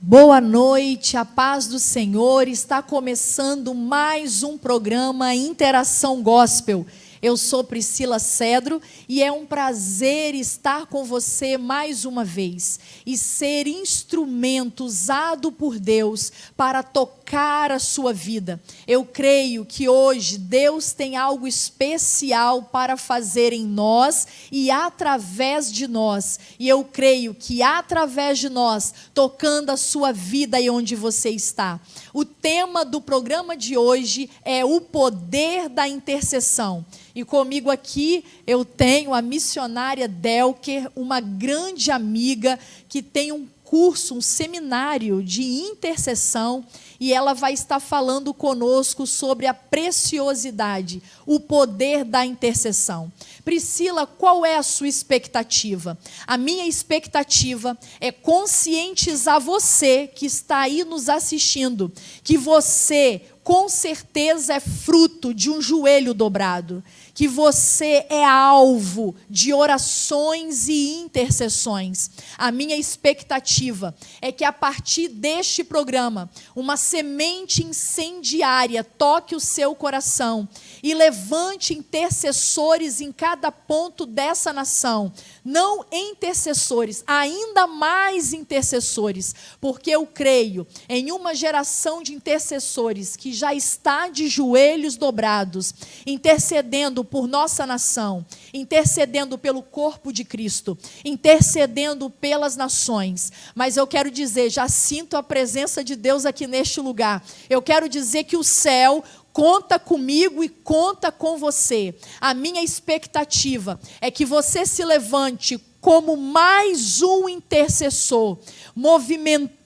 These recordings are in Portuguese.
Boa noite, a paz do Senhor. Está começando mais um programa Interação Gospel. Eu sou Priscila Cedro e é um prazer estar com você mais uma vez e ser instrumento usado por Deus para tocar a sua vida. Eu creio que hoje Deus tem algo especial para fazer em nós e através de nós. E eu creio que através de nós, tocando a sua vida e onde você está. O tema do programa de hoje é o poder da intercessão. E comigo aqui eu tenho a missionária Delker, uma grande amiga que tem um curso, um seminário de intercessão, e ela vai estar falando conosco sobre a preciosidade, o poder da intercessão. Priscila, qual é a sua expectativa? A minha expectativa é conscientizar você que está aí nos assistindo, que você com certeza é fruto de um joelho dobrado, que você é alvo de orações e intercessões. A minha expectativa é que a partir deste programa, uma semente incendiária toque o seu coração e levante intercessores em cada ponto dessa nação. Não intercessores, ainda mais intercessores, porque eu creio em uma geração de intercessores que já está de joelhos dobrados, intercedendo por nossa nação, intercedendo pelo corpo de Cristo, intercedendo pelas nações. Mas eu quero dizer, já sinto a presença de Deus aqui neste lugar. Eu quero dizer que o céu conta comigo e conta com você. A minha expectativa é que você se levante como mais um intercessor, movimentando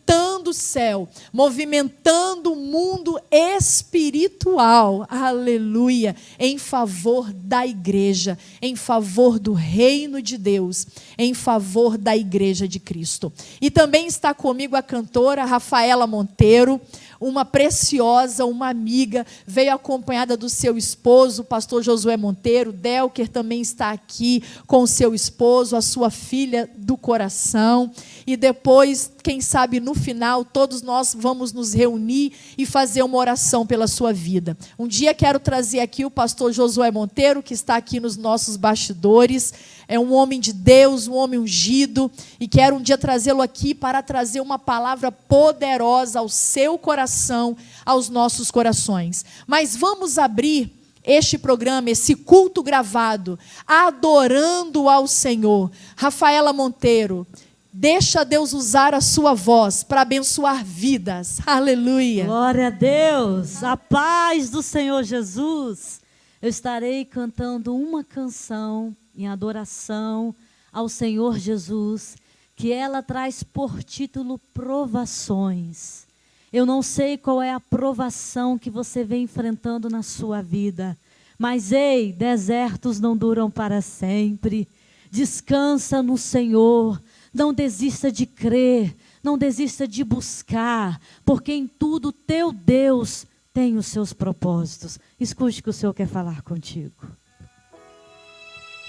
o céu, movimentando o mundo espiritual, aleluia, em favor da igreja, em favor do reino de Deus, em favor da igreja de Cristo. E também está comigo a cantora Rafaela Monteiro, uma preciosa, uma amiga, veio acompanhada do seu esposo, o pastor Josué Monteiro. Delker também está aqui com o seu esposo, a sua filha do coração. E depois, quem sabe no final, todos nós vamos nos reunir e fazer uma oração pela sua vida. Um dia quero trazer aqui o pastor Josué Monteiro, que está aqui nos nossos bastidores. É um homem de Deus, um homem ungido, e quero um dia trazê-lo aqui para trazer uma palavra poderosa ao seu coração, aos nossos corações. Mas vamos abrir este programa, esse culto gravado, adorando ao Senhor. Rafaela Monteiro, deixa Deus usar a sua voz para abençoar vidas. Aleluia. Glória a Deus. A paz do Senhor Jesus. Eu estarei cantando uma canção em adoração ao Senhor Jesus, que ela traz por título Provações. Eu não sei qual é a provação que você vem enfrentando na sua vida, mas ei, desertos não duram para sempre. Descansa no Senhor, não desista de crer, não desista de buscar, porque em tudo teu Deus tem os seus propósitos. Escute o que o Senhor quer falar contigo.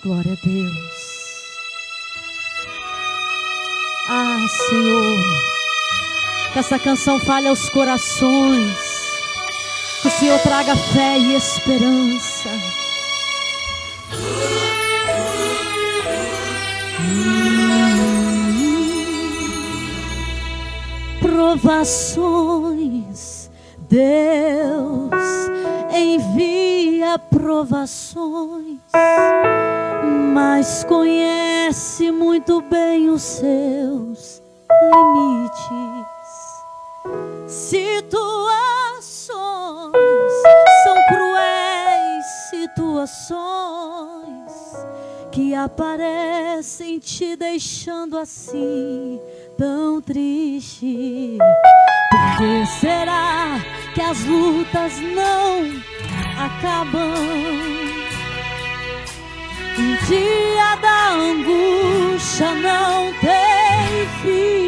Glória a Deus. Ah, Senhor, que essa canção fale aos corações, que o Senhor traga fé e esperança. Provações, Deus envia provações, mas conhece muito bem os seus limites. Situações são cruéis, situações que aparecem te deixando assim tão triste. Por que será que as lutas não acabam? Um dia da angústia não tem fim.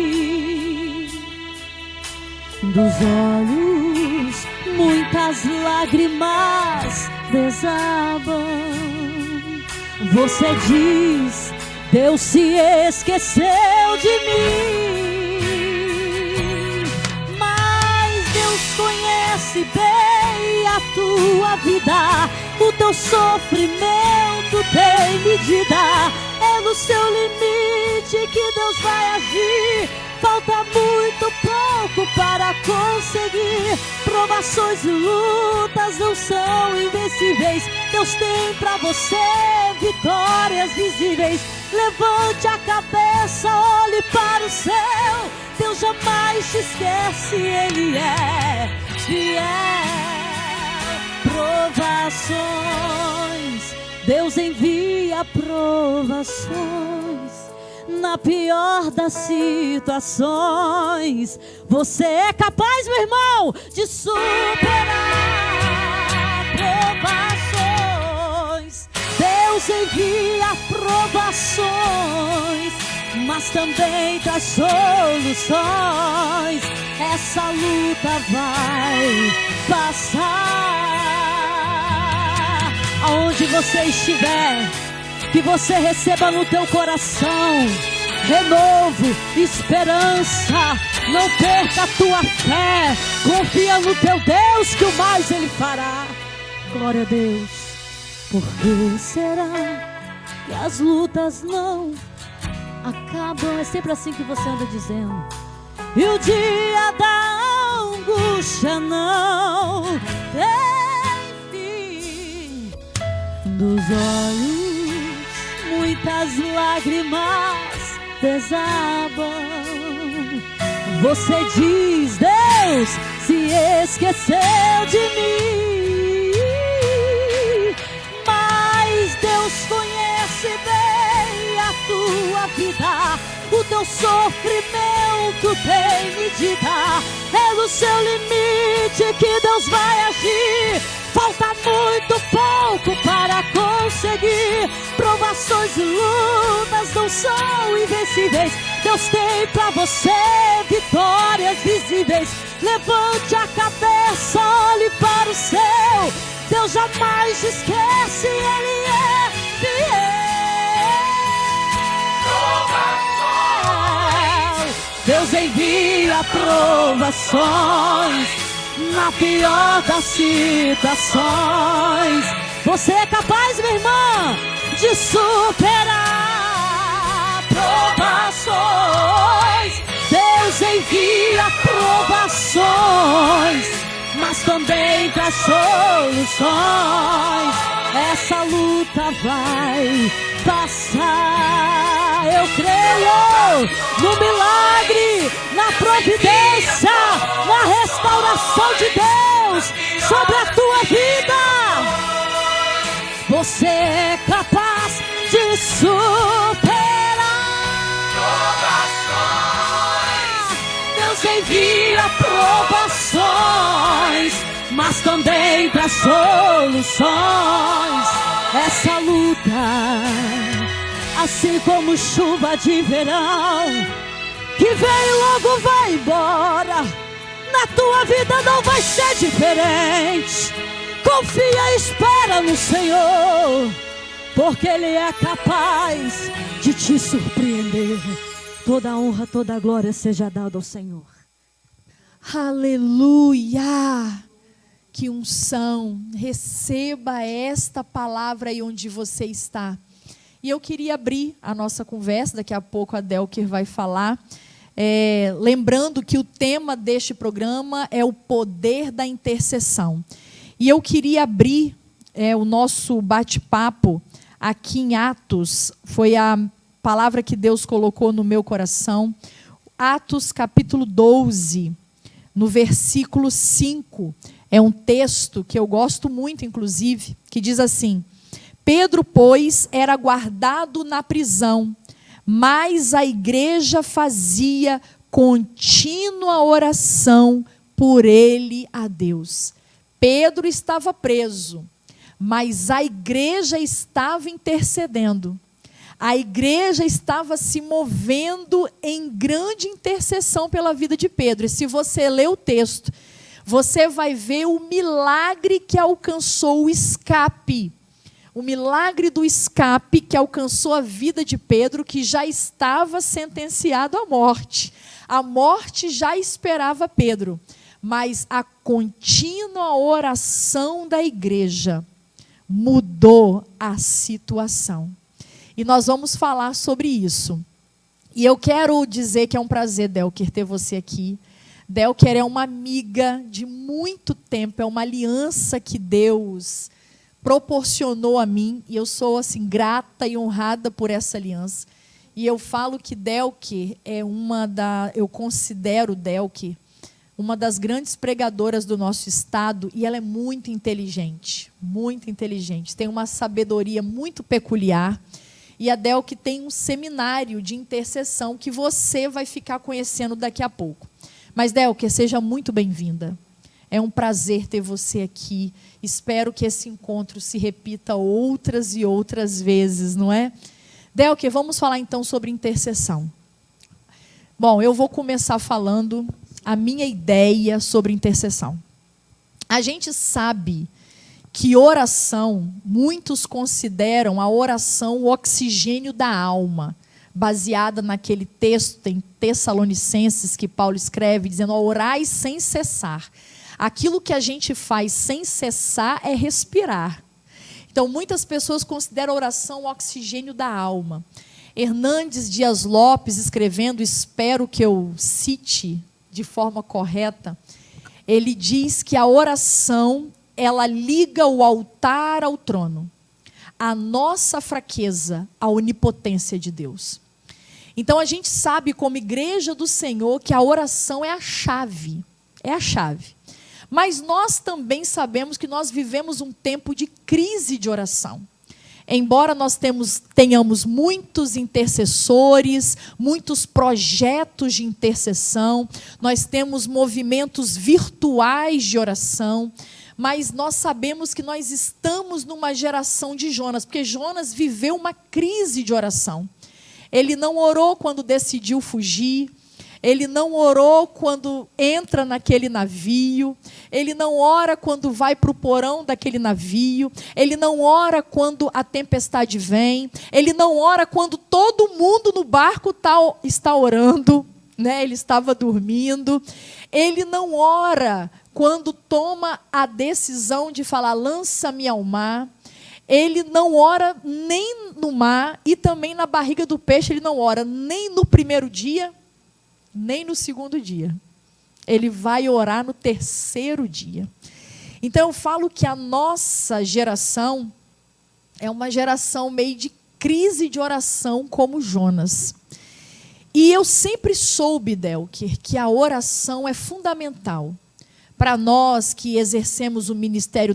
Dos olhos muitas lágrimas desabam. Você diz, Deus se esqueceu de mim. conhece bem a tua vida. O teu sofrimento tem medida. É no seu limite que Deus vai agir. Falta muito pouco para conseguir. Provações e lutas não são invencíveis. Deus tem pra você vitórias visíveis. Levante a cabeça, olhe para o céu. Deus jamais te esquece, Ele é fiel. Provações, Deus envia provações. Na pior das situações, você é capaz, meu irmão, de superar provações. Deus envia provações, mas também traz soluções. Essa luta vai passar. Aonde você estiver, que você receba no teu coração renovo, esperança. Não perca a tua fé. Confia no teu Deus, que o mais Ele fará. Glória a Deus. Por que será que as lutas não acabam? É sempre assim que você anda dizendo. E o dia da angústia não tem fim. Dos olhos muitas lágrimas desabam. Você diz: Deus se esqueceu de mim. Mas Deus conhece bem a tua vida. O teu sofrimento tem medida. É no seu limite que Deus vai agir. Falta muito pouco para conseguir. Provações e lutas não são invencíveis. Deus tem pra você vitórias visíveis. Levante a cabeça, olhe para o céu. Deus jamais te esquece, Ele é fiel. Deus envia provações na pior das situações. Você é capaz, minha irmã, de superar provações. Deus envia provações, mas também traz soluções. Essa luta vai passar. Eu creio no milagre, na providência, na restauração de Deus sobre a tua vida. Você é capaz de superar. Deus envia provações, mas também traz soluções. Essa luta, assim como chuva de verão, que vem e logo vai embora, na tua vida não vai ser diferente. Confia e espera no Senhor, porque Ele é capaz de te surpreender. Toda a honra, toda a glória seja dada ao Senhor. Aleluia! Que unção! Receba esta palavra aí onde você está. E eu queria abrir a nossa conversa, daqui a pouco a Delker vai falar, lembrando que o tema deste programa é o poder da intercessão. E eu queria abrir o nosso bate-papo aqui em Atos, foi a palavra que Deus colocou no meu coração, Atos capítulo 12, no versículo 5, é um texto que eu gosto muito, inclusive, que diz assim: Pedro, pois, era guardado na prisão, mas a igreja fazia contínua oração por ele a Deus. Pedro estava preso, mas a igreja estava intercedendo. A igreja estava se movendo em grande intercessão pela vida de Pedro. E se você ler o texto, você vai ver o milagre que alcançou o escape. O milagre do escape que alcançou a vida de Pedro, que já estava sentenciado à morte. A morte já esperava Pedro. mas a contínua oração da igreja mudou a situação. E nós vamos falar sobre isso. E eu quero dizer que é um prazer, Delker, ter você aqui. Delker é uma amiga de muito tempo, é uma aliança que Deus proporcionou a mim, e eu sou assim grata e honrada por essa aliança. E eu falo que Delker é eu considero Delker uma das grandes pregadoras do nosso estado, e ela é muito inteligente, tem uma sabedoria muito peculiar. E a Delker tem um seminário de intercessão que você vai ficar conhecendo daqui a pouco. Mas, Delker, seja muito bem-vinda. É um prazer ter você aqui. Espero que esse encontro se repita outras e outras vezes, não é? Delker, vamos falar então sobre intercessão. Bom, eu vou começar falando a minha ideia sobre intercessão. A gente sabe que oração, muitos consideram a oração o oxigênio da alma, baseada naquele texto em Tessalonicenses que Paulo escreve, dizendo: orai sem cessar. Aquilo que a gente faz sem cessar é respirar. Então, muitas pessoas consideram a oração o oxigênio da alma. Hernandes Dias Lopes, escrevendo, espero que eu cite de forma correta, ele diz que a oração, ela liga o altar ao trono, a nossa fraqueza à onipotência de Deus. Então a gente sabe, como igreja do Senhor, que a oração é a chave, Mas nós também sabemos que nós vivemos um tempo de crise de oração. Embora nós tenhamos muitos intercessores, muitos projetos de intercessão, nós temos movimentos virtuais de oração, mas nós sabemos que nós estamos numa geração de Jonas, porque Jonas viveu uma crise de oração. Ele não orou quando decidiu fugir, ele não orou quando entra naquele navio, ele não ora quando vai para o porão daquele navio, ele não ora quando a tempestade vem, ele não ora quando todo mundo no barco está orando, né? Ele estava dormindo. Ele não ora quando toma a decisão de falar: lança-me ao mar. Ele não ora nem no mar, e também na barriga do peixe ele não ora nem no primeiro dia, nem no segundo dia. Ele vai orar no terceiro dia. Então eu falo que a nossa geração é uma geração meio de crise de oração, como Jonas. E eu sempre soube, Delker, que a oração é fundamental para nós que exercemos o ministério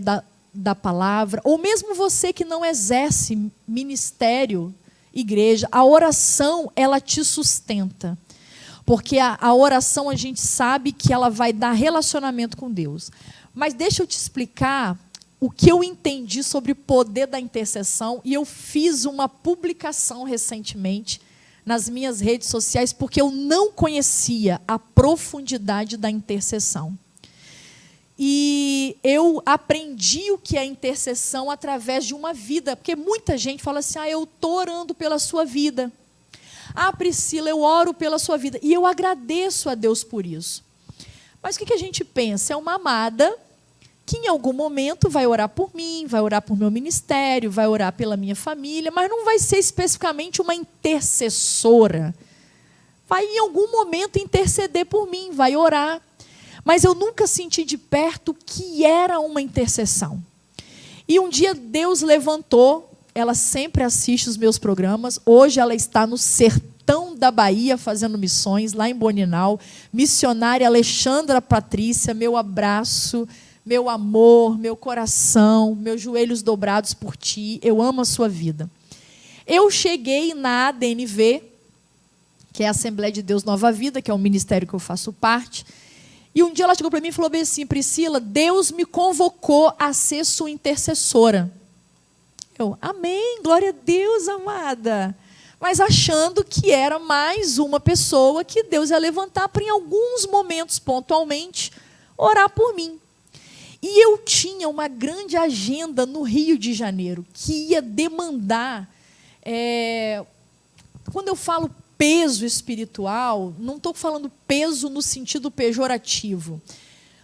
da palavra, ou mesmo você que não exerce ministério, igreja. A oração, ela te sustenta. Porque a oração, a gente sabe que ela vai dar relacionamento com Deus. Mas deixa eu te explicar o que eu entendi sobre o poder da intercessão, e eu fiz uma publicação recentemente nas minhas redes sociais, porque eu não conhecia a profundidade da intercessão. E eu aprendi o que é intercessão através de uma vida, porque muita gente fala assim: eu estou orando pela sua vida. Priscila, eu oro pela sua vida. E eu agradeço a Deus por isso. Mas o que a gente pensa? É uma amada que em algum momento vai orar por mim, vai orar por meu ministério, vai orar pela minha família, mas não vai ser especificamente uma intercessora. Vai em algum momento interceder por mim, vai orar. Mas eu nunca senti de perto o que era uma intercessão. E um dia Deus levantou, ela sempre assiste os meus programas, hoje ela está no sertão da Bahia fazendo missões, lá em Boninal, missionária Alexandra Patrícia, meu abraço, meu amor, meu coração, meus joelhos dobrados por ti, eu amo a sua vida. Eu cheguei na ADNV, que é a Assembleia de Deus Nova Vida, que é um ministério que eu faço parte, e um dia ela chegou para mim e falou bem assim: Priscila, Deus me convocou a ser sua intercessora. Eu, amém, glória a Deus, amada. Mas achando que era mais uma pessoa que Deus ia levantar para, em alguns momentos, pontualmente, orar por mim. E eu tinha uma grande agenda no Rio de Janeiro, que ia demandar... Quando eu falo peso espiritual, não estou falando peso no sentido pejorativo.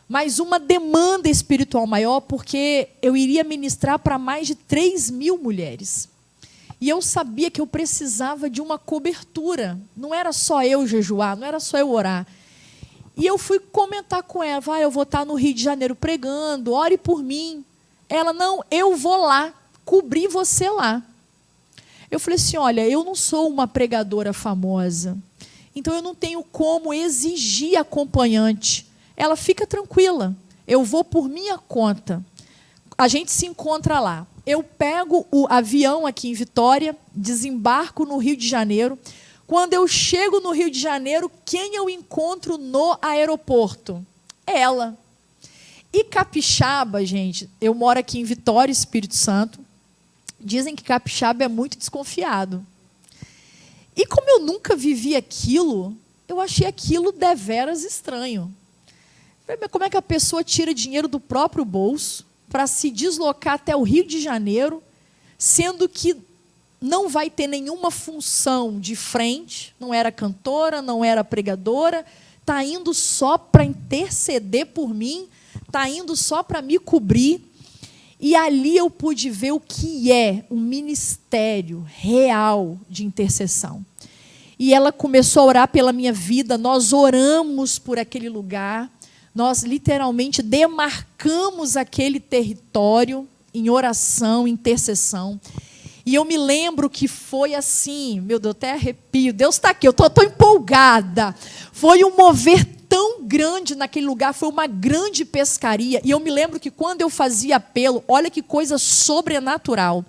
mas uma demanda espiritual maior, porque eu iria ministrar para mais de 3.000 mulheres. E eu sabia que eu precisava de uma cobertura. Não era só eu jejuar, não era só eu orar. E eu fui comentar com ela, eu vou estar no Rio de Janeiro pregando, ore por mim. Ela, não, eu vou lá, cobrir você lá. Eu falei assim, olha, eu não sou uma pregadora famosa, então eu não tenho como exigir acompanhante. Ela, fica tranquila, eu vou por minha conta. A gente se encontra lá. Eu pego o avião aqui em Vitória, desembarco no Rio de Janeiro. Quando eu chego no Rio de Janeiro, quem eu encontro no aeroporto? Ela. E capixaba, gente, eu moro aqui em Vitória, Espírito Santo. Dizem que capixaba é muito desconfiado. E como eu nunca vivi aquilo, eu achei aquilo deveras estranho. Como é que a pessoa tira dinheiro do próprio bolso para se deslocar até o Rio de Janeiro, sendo que não vai ter nenhuma função de frente, não era cantora, não era pregadora, está indo só para interceder por mim, está indo só para me cobrir. E ali eu pude ver o que é um ministério real de intercessão. E ela começou a orar pela minha vida, nós oramos por aquele lugar, nós literalmente demarcamos aquele território em oração, intercessão. E eu me lembro que foi assim, meu Deus, até arrepio, Deus está aqui, eu estou empolgada. Foi um mover tão grande naquele lugar, foi uma grande pescaria. E eu me lembro que quando eu fazia apelo, olha que coisa sobrenatural.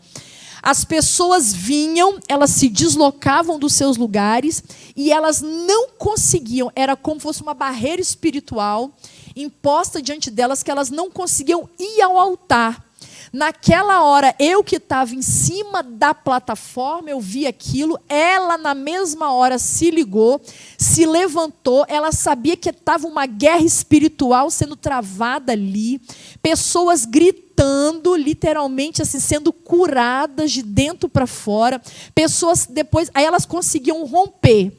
As pessoas vinham, elas se deslocavam dos seus lugares e elas não conseguiam, era como se fosse uma barreira espiritual imposta diante delas, que elas não conseguiam ir ao altar. Naquela hora, eu que estava em cima da plataforma, eu vi aquilo, ela na mesma hora se ligou, se levantou, ela sabia que estava uma guerra espiritual sendo travada ali, pessoas gritando, literalmente assim, sendo curadas de dentro para fora, pessoas depois, aí elas conseguiam romper,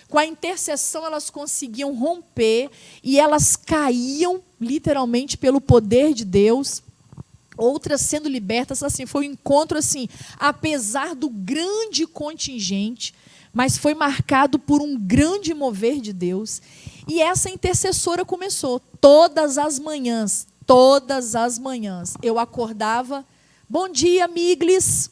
com a intercessão elas conseguiam romper, e elas caíam literalmente pelo poder de Deus, outras sendo libertas, assim, foi um encontro assim, apesar do grande contingente, mas foi marcado por um grande mover de Deus. E essa intercessora começou todas as manhãs, eu acordava, bom dia, Miglis,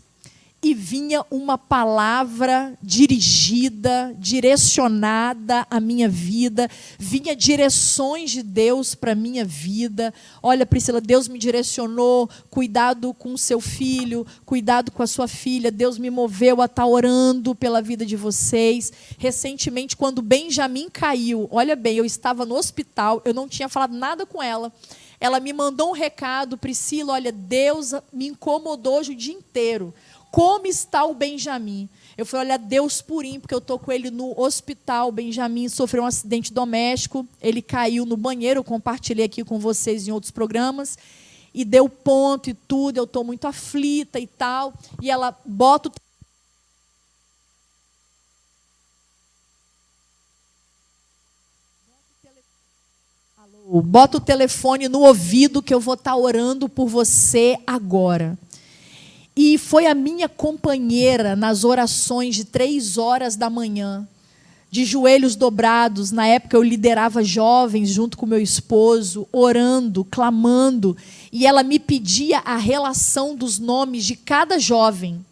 e vinha uma palavra dirigida, direcionada à minha vida, vinha direções de Deus para a minha vida. Olha, Priscila, Deus me direcionou, cuidado com o seu filho, cuidado com a sua filha, Deus me moveu a estar orando pela vida de vocês. Recentemente, quando o Benjamin caiu, olha bem, eu estava no hospital, eu não tinha falado nada com ela. Ela me mandou um recado, Priscila, olha, Deus me incomodou hoje o dia inteiro. Como está o Benjamin? Eu falei, olha, Deus purinho, porque eu estou com ele no hospital. O Benjamin sofreu um acidente doméstico, ele caiu no banheiro, eu compartilhei aqui com vocês em outros programas, e deu ponto e tudo, eu estou muito aflita e tal. E ela bota o telefone no ouvido que eu vou estar orando por você agora. E foi a minha companheira nas orações de 3 horas da manhã, de joelhos dobrados. Na época eu liderava jovens junto com meu esposo, orando, clamando. E ela me pedia a relação dos nomes de cada jovem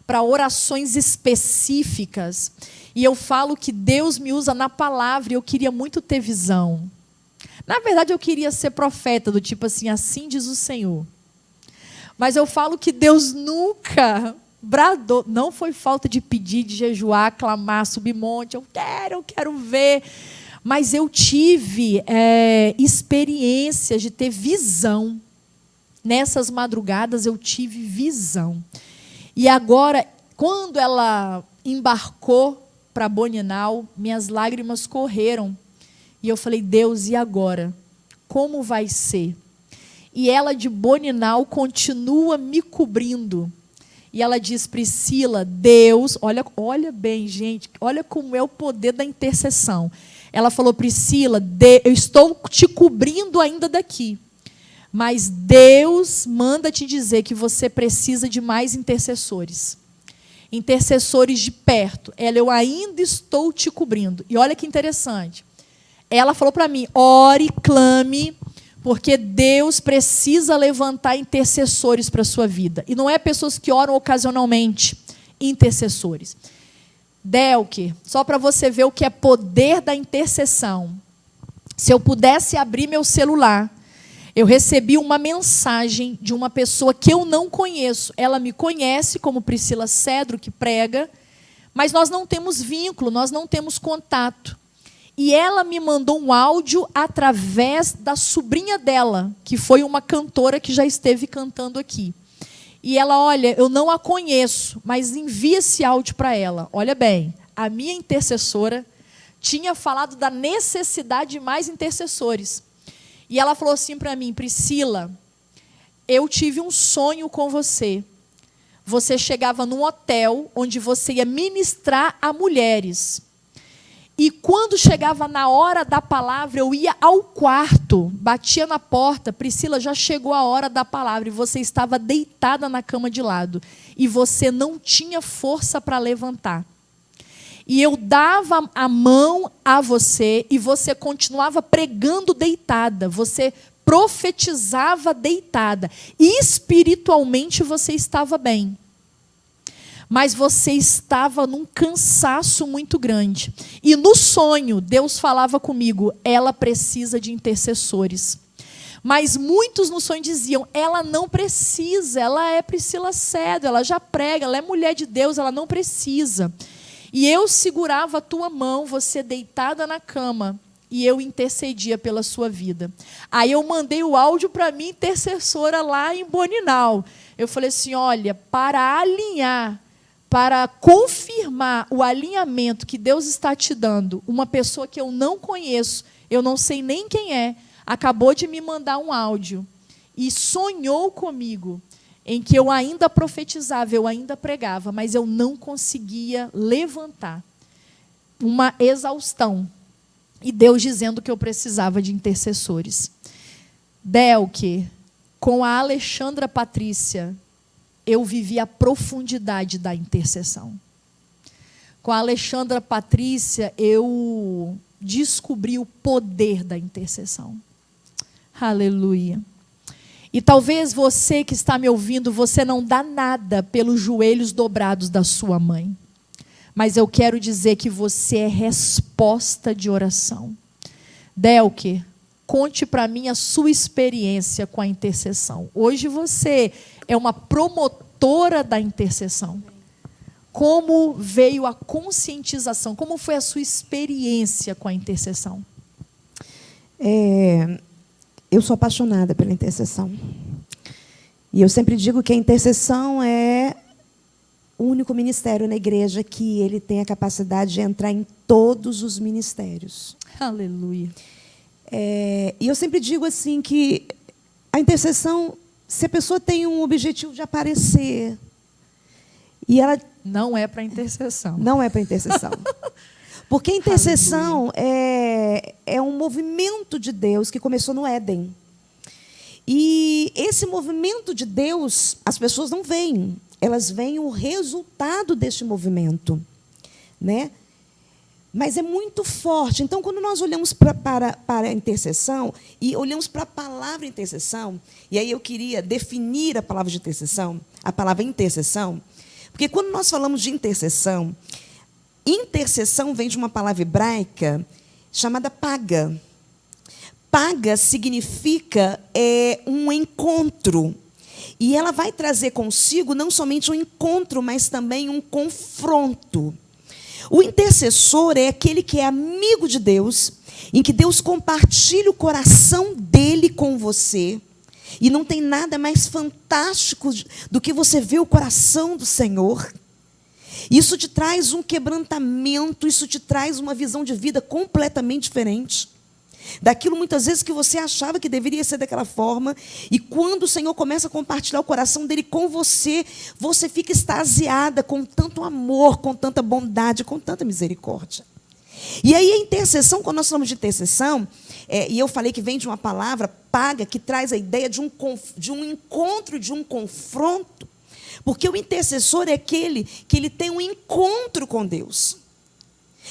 para orações específicas. E eu falo que Deus me usa na palavra e eu queria muito ter visão. Na verdade eu queria ser profeta, do tipo assim, assim diz o Senhor. Mas eu falo que Deus nunca bradou, não foi falta de pedir, de jejuar, clamar, subir monte, eu quero ver. Mas eu tive experiências de ter visão. Nessas madrugadas eu tive visão. E agora, quando ela embarcou para Boninal, minhas lágrimas correram. E eu falei, Deus, e agora? Como vai ser? E ela de Boninal continua me cobrindo. E ela diz, Priscila, Deus, olha bem, gente, olha como é o poder da intercessão. Ela falou: Priscila, eu estou te cobrindo ainda daqui, mas Deus manda te dizer que você precisa de mais intercessores. Intercessores de perto. Eu ainda estou te cobrindo. E olha que interessante. Ela falou para mim: ore, clame, porque Deus precisa levantar intercessores para a sua vida. E não é pessoas que oram ocasionalmente, intercessores. Delke, só para você ver o que é poder da intercessão. Se eu pudesse abrir meu celular, eu recebi uma mensagem de uma pessoa que eu não conheço. Ela me conhece como Priscila Cedro, que prega, mas nós não temos vínculo, nós não temos contato. E ela me mandou um áudio através da sobrinha dela, que foi uma cantora que já esteve cantando aqui. E ela: olha, eu não a conheço, mas envia esse áudio para ela. Olha bem, a minha intercessora tinha falado da necessidade de mais intercessores. E ela falou assim para mim: Priscila, eu tive um sonho com você. Você chegava num hotel onde você ia ministrar a mulheres. E quando chegava na hora da palavra, eu ia ao quarto, batia na porta: Priscila, já chegou a hora da palavra. E você estava deitada na cama de lado. E você não tinha força para levantar. E eu dava a mão a você e você continuava pregando deitada. Você profetizava deitada. E espiritualmente você estava bem. Mas você estava num cansaço muito grande. E no sonho, Deus falava comigo: ela precisa de intercessores. Mas muitos no sonho diziam: ela não precisa, ela é Priscila Cedro, ela já prega, ela é mulher de Deus, ela não precisa. E eu segurava a tua mão, você deitada na cama, e eu intercedia pela sua vida. Aí eu mandei o áudio para minha intercessora lá em Boninal. Eu falei assim: olha, para alinhar, para confirmar o alinhamento que Deus está te dando, uma pessoa que eu não conheço, eu não sei nem quem é, acabou de me mandar um áudio e sonhou comigo, em que eu ainda profetizava, eu ainda pregava, mas eu não conseguia levantar. Uma exaustão. E Deus dizendo que eu precisava de intercessores. Delke, com a Alexandra Patrícia, eu vivi a profundidade da intercessão. Com a Alexandra Patrícia, eu descobri o poder da intercessão. Aleluia. E talvez você que está me ouvindo, você não dá nada pelos joelhos dobrados da sua mãe. Mas eu quero dizer que você é resposta de oração. Delke, conte para mim a sua experiência com a intercessão. Hoje você é uma promotora da intercessão. Como veio a conscientização? Como foi a sua experiência com a intercessão? Eu sou apaixonada pela intercessão. E eu sempre digo que a intercessão é o único ministério na igreja que ele tem a capacidade de entrar em todos os ministérios. Aleluia. E eu sempre digo assim que a intercessão, se a pessoa tem um objetivo de aparecer, e ela... Não é para intercessão. Não é para intercessão. Porque a intercessão é um movimento de Deus que começou no Éden. E esse movimento de Deus, as pessoas não veem. Elas veem o resultado deste movimento, né? Mas é muito forte. Então, quando nós olhamos para a intercessão e olhamos para a palavra intercessão, e aí eu queria definir a palavra de intercessão, a palavra intercessão, porque quando nós falamos de intercessão, intercessão vem de uma palavra hebraica chamada paga. Paga significa um encontro. E ela vai trazer consigo não somente um encontro, mas também um confronto. O intercessor é aquele que é amigo de Deus, em que Deus compartilha o coração dele com você. E não tem nada mais fantástico do que você ver o coração do Senhor. Isso te traz um quebrantamento, isso te traz uma visão de vida completamente diferente. Daquilo muitas vezes que você achava que deveria ser daquela forma, e quando o Senhor começa a compartilhar o coração dele com você, você fica extasiada com tanto amor, com tanta bondade, com tanta misericórdia. E aí a intercessão, quando nós falamos de intercessão, e eu falei que vem de uma palavra paga, que traz a ideia de um encontro, de um confronto, porque o intercessor é aquele que ele tem um encontro com Deus.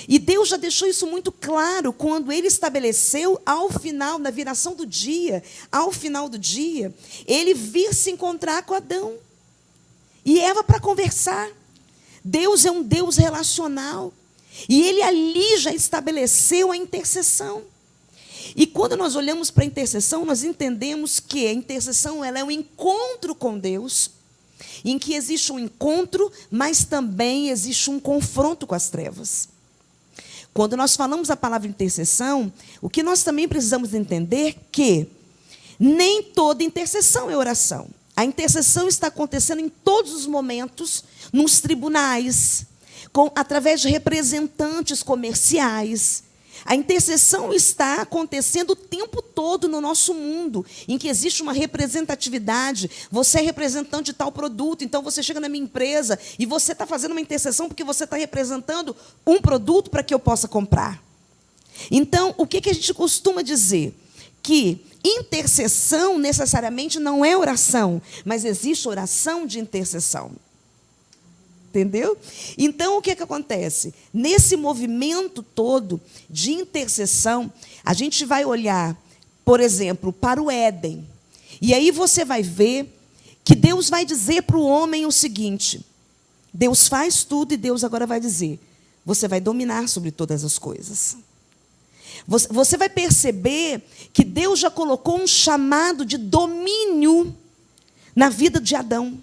E Deus já deixou isso muito claro quando Ele estabeleceu, ao final, na viração do dia, ao final do dia, Ele vir se encontrar com Adão e Eva para conversar. Deus é um Deus relacional. E Ele ali já estabeleceu a intercessão. E quando nós olhamos para a intercessão, nós entendemos que a intercessão ela é um encontro com Deus, em que existe um encontro, mas também existe um confronto com as trevas. Quando nós falamos a palavra intercessão, o que nós também precisamos entender é que nem toda intercessão é oração. A intercessão está acontecendo em todos os momentos, nos tribunais, através de representantes comerciais. A intercessão está acontecendo o tempo todo no nosso mundo, em que existe uma representatividade. Você é representante de tal produto, então você chega na minha empresa e você está fazendo uma intercessão porque você está representando um produto para que eu possa comprar. Então, o que a gente costuma dizer? Que intercessão necessariamente não é oração, mas existe oração de intercessão. Entendeu? Então, o que acontece? Nesse movimento todo de intercessão, a gente vai olhar, por exemplo, para o Éden. E aí você vai ver que Deus vai dizer para o homem o seguinte: Deus faz tudo e Deus agora vai dizer: você vai dominar sobre todas as coisas. Você vai perceber que Deus já colocou um chamado de domínio na vida de Adão.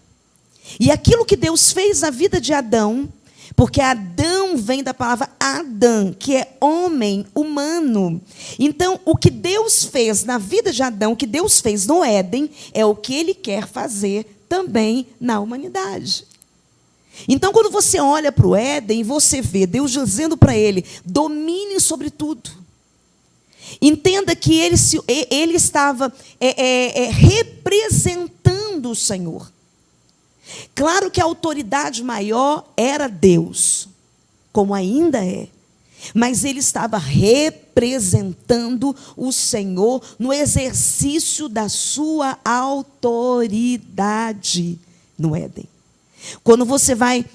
E aquilo que Deus fez na vida de Adão, porque Adão vem da palavra Adão, que é homem, humano. Então, o que Deus fez na vida de Adão, o que Deus fez no Éden, é o que Ele quer fazer também na humanidade. Então, quando você olha para o Éden, você vê Deus dizendo para ele: domine sobre tudo. Entenda que ele estava representando o Senhor. Claro que a autoridade maior era Deus, como ainda é. Mas ele estava representando o Senhor no exercício da sua autoridade no Éden. Quando você vai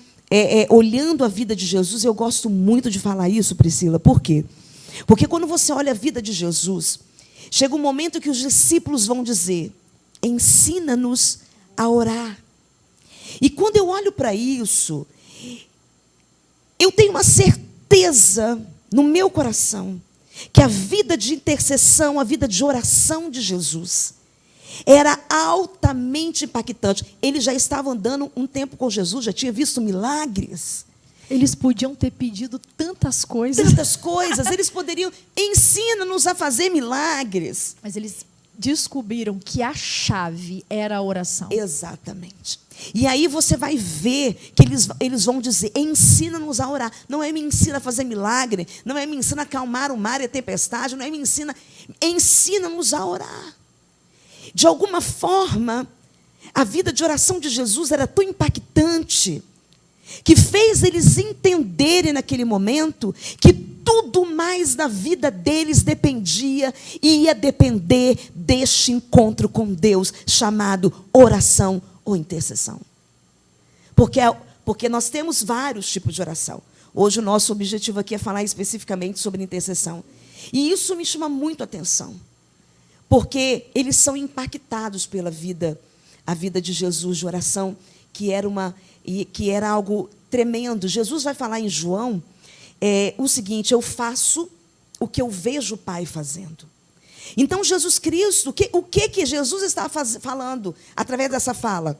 olhando a vida de Jesus, eu gosto muito de falar isso, Priscila. Por quê? Porque quando você olha a vida de Jesus, chega um momento que os discípulos vão dizer: ensina-nos a orar. E quando eu olho para isso, eu tenho uma certeza no meu coração que a vida de intercessão, a vida de oração de Jesus era altamente impactante. Ele já estava andando um tempo com Jesus, já tinha visto milagres. Eles podiam ter pedido tantas coisas. Tantas coisas. Eles poderiam: ensina-nos a fazer milagres. Mas eles descobriram que a chave era a oração. Exatamente. E aí você vai ver que eles vão dizer: ensina-nos a orar. Não é me ensina a fazer milagre, não é me ensina a acalmar o mar e a tempestade, não é me ensina-nos a orar. De alguma forma, a vida de oração de Jesus era tão impactante que fez eles entenderem naquele momento que tudo mais da vida deles dependia e ia depender deste encontro com Deus, chamado oração ou intercessão. Porque nós temos vários tipos de oração. Hoje o nosso objetivo aqui é falar especificamente sobre intercessão. E isso me chama muito a atenção, porque eles são impactados pela vida, a vida de Jesus de oração, que era algo tremendo. Jesus vai falar em João o seguinte: eu faço o que eu vejo o Pai fazendo. Então, Jesus Cristo, o que Jesus está falando através dessa fala?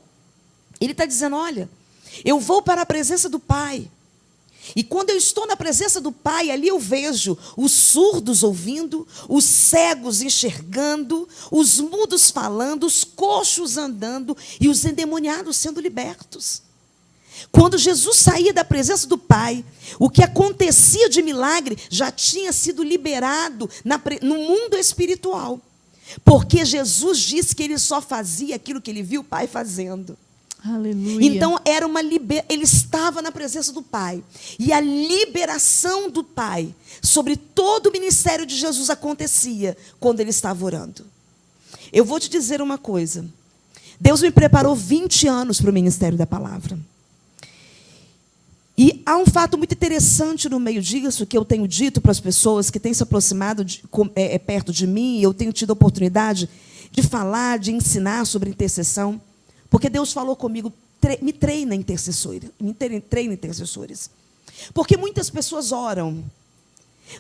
Ele está dizendo: olha, eu vou para a presença do Pai. E quando eu estou na presença do Pai, ali eu vejo os surdos ouvindo, os cegos enxergando, os mudos falando, os coxos andando e os endemoniados sendo libertos. Quando Jesus saía da presença do Pai, o que acontecia de milagre já tinha sido liberado no mundo espiritual. Porque Jesus disse que ele só fazia aquilo que ele viu o Pai fazendo. Aleluia. Então era ele estava na presença do Pai. E a liberação do Pai sobre todo o ministério de Jesus acontecia quando ele estava orando. Eu vou te dizer uma coisa. Deus me preparou 20 anos para o ministério da palavra. E há um fato muito interessante no meio disso, que eu tenho dito para as pessoas que têm se aproximado perto de mim, e eu tenho tido a oportunidade de falar, de ensinar sobre intercessão, porque Deus falou comigo, me treina intercessores. Porque muitas pessoas oram,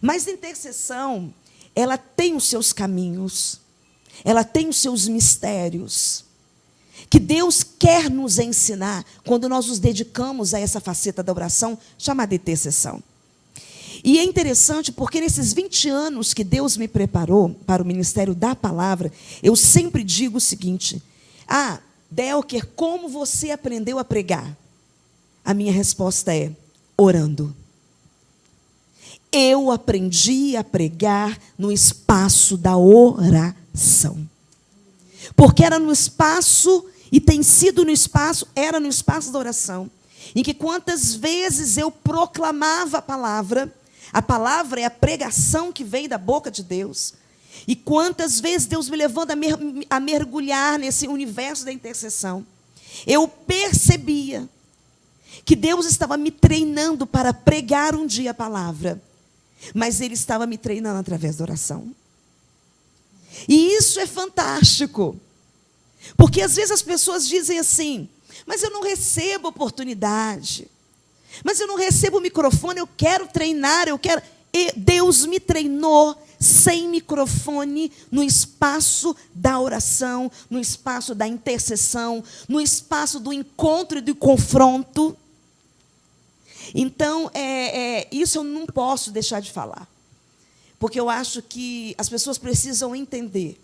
mas a intercessão, ela tem os seus caminhos, ela tem os seus mistérios, que Deus quer nos ensinar quando nós nos dedicamos a essa faceta da oração chamada intercessão. E é interessante porque nesses 20 anos que Deus me preparou para o ministério da palavra, eu sempre digo o seguinte: Delker, como você aprendeu a pregar? A minha resposta é: orando. Eu aprendi a pregar no espaço da oração. Porque era no espaço, e tem sido no espaço, era no espaço da oração, em que quantas vezes eu proclamava a palavra é a pregação que vem da boca de Deus, e quantas vezes Deus me levando a mergulhar nesse universo da intercessão, eu percebia que Deus estava me treinando para pregar um dia a palavra, mas Ele estava me treinando através da oração. E isso é fantástico, porque às vezes as pessoas dizem assim: mas eu não recebo oportunidade, mas eu não recebo microfone, eu quero treinar, E Deus me treinou sem microfone, no espaço da oração, no espaço da intercessão, no espaço do encontro e do confronto. Então, isso eu não posso deixar de falar, porque eu acho que as pessoas precisam entender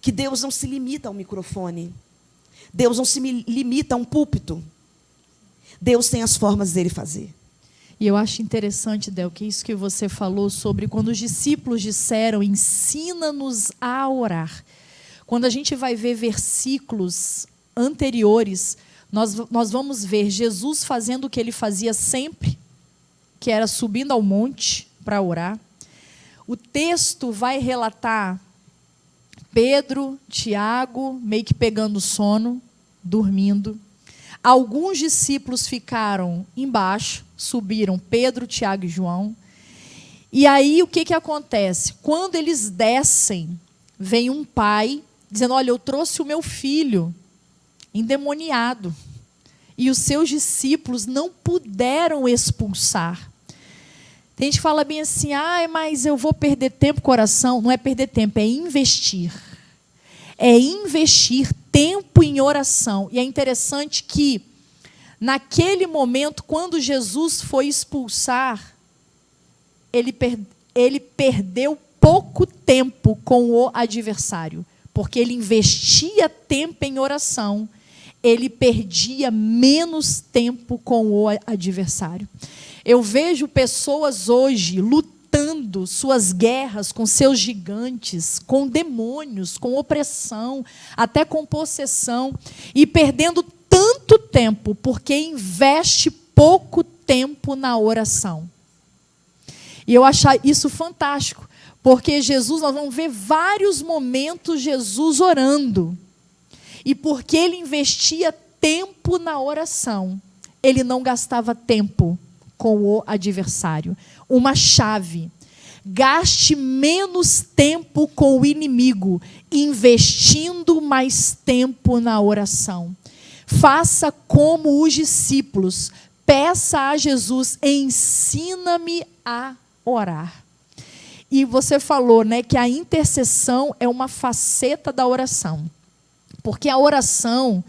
que Deus não se limita ao microfone, Deus não se limita a um púlpito, Deus tem as formas dele fazer. E eu acho interessante, Del, que isso que você falou sobre quando os discípulos disseram: ensina-nos a orar. Quando a gente vai ver versículos anteriores, nós vamos ver Jesus fazendo o que ele fazia sempre, que era subindo ao monte para orar. O texto vai relatar Pedro, Tiago, meio que pegando sono, dormindo. Alguns discípulos ficaram embaixo, subiram Pedro, Tiago e João. E aí o que acontece? Quando eles descem, vem um pai dizendo: olha, eu trouxe o meu filho endemoniado. E os seus discípulos não puderam expulsar. Tem gente que fala bem assim: mas eu vou perder tempo com oração. Não é perder tempo, é investir. É investir tempo em oração. E é interessante que, naquele momento, quando Jesus foi expulsar, ele perdeu pouco tempo com o adversário, porque ele investia tempo em oração, ele perdia menos tempo com o adversário. Eu vejo pessoas hoje lutando suas guerras com seus gigantes, com demônios, com opressão, até com possessão, e perdendo tanto tempo, porque investe pouco tempo na oração. E eu acho isso fantástico, porque Jesus, nós vamos ver vários momentos Jesus orando, e porque ele investia tempo na oração, ele não gastava tempo com o adversário. Uma chave: gaste menos tempo com o inimigo, investindo mais tempo na oração. Faça como os discípulos, peça a Jesus: ensina-me a orar. E você falou, que a intercessão é uma faceta da oração, porque a oração,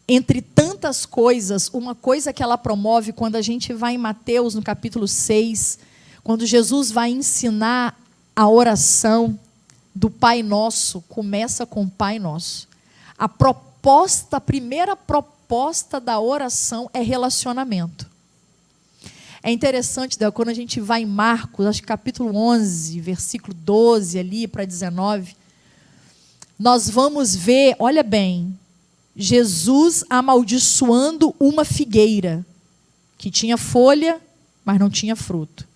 entre tantas coisas, uma coisa que ela promove, quando a gente vai em Mateus, no capítulo 6, quando Jesus vai ensinar a oração do Pai Nosso, começa com o Pai Nosso. A primeira proposta da oração é relacionamento. É interessante, quando a gente vai em Marcos, acho que capítulo 11, versículo 12 ali para 19, nós vamos ver, olha bem, Jesus amaldiçoando uma figueira, que tinha folha, mas não tinha fruto.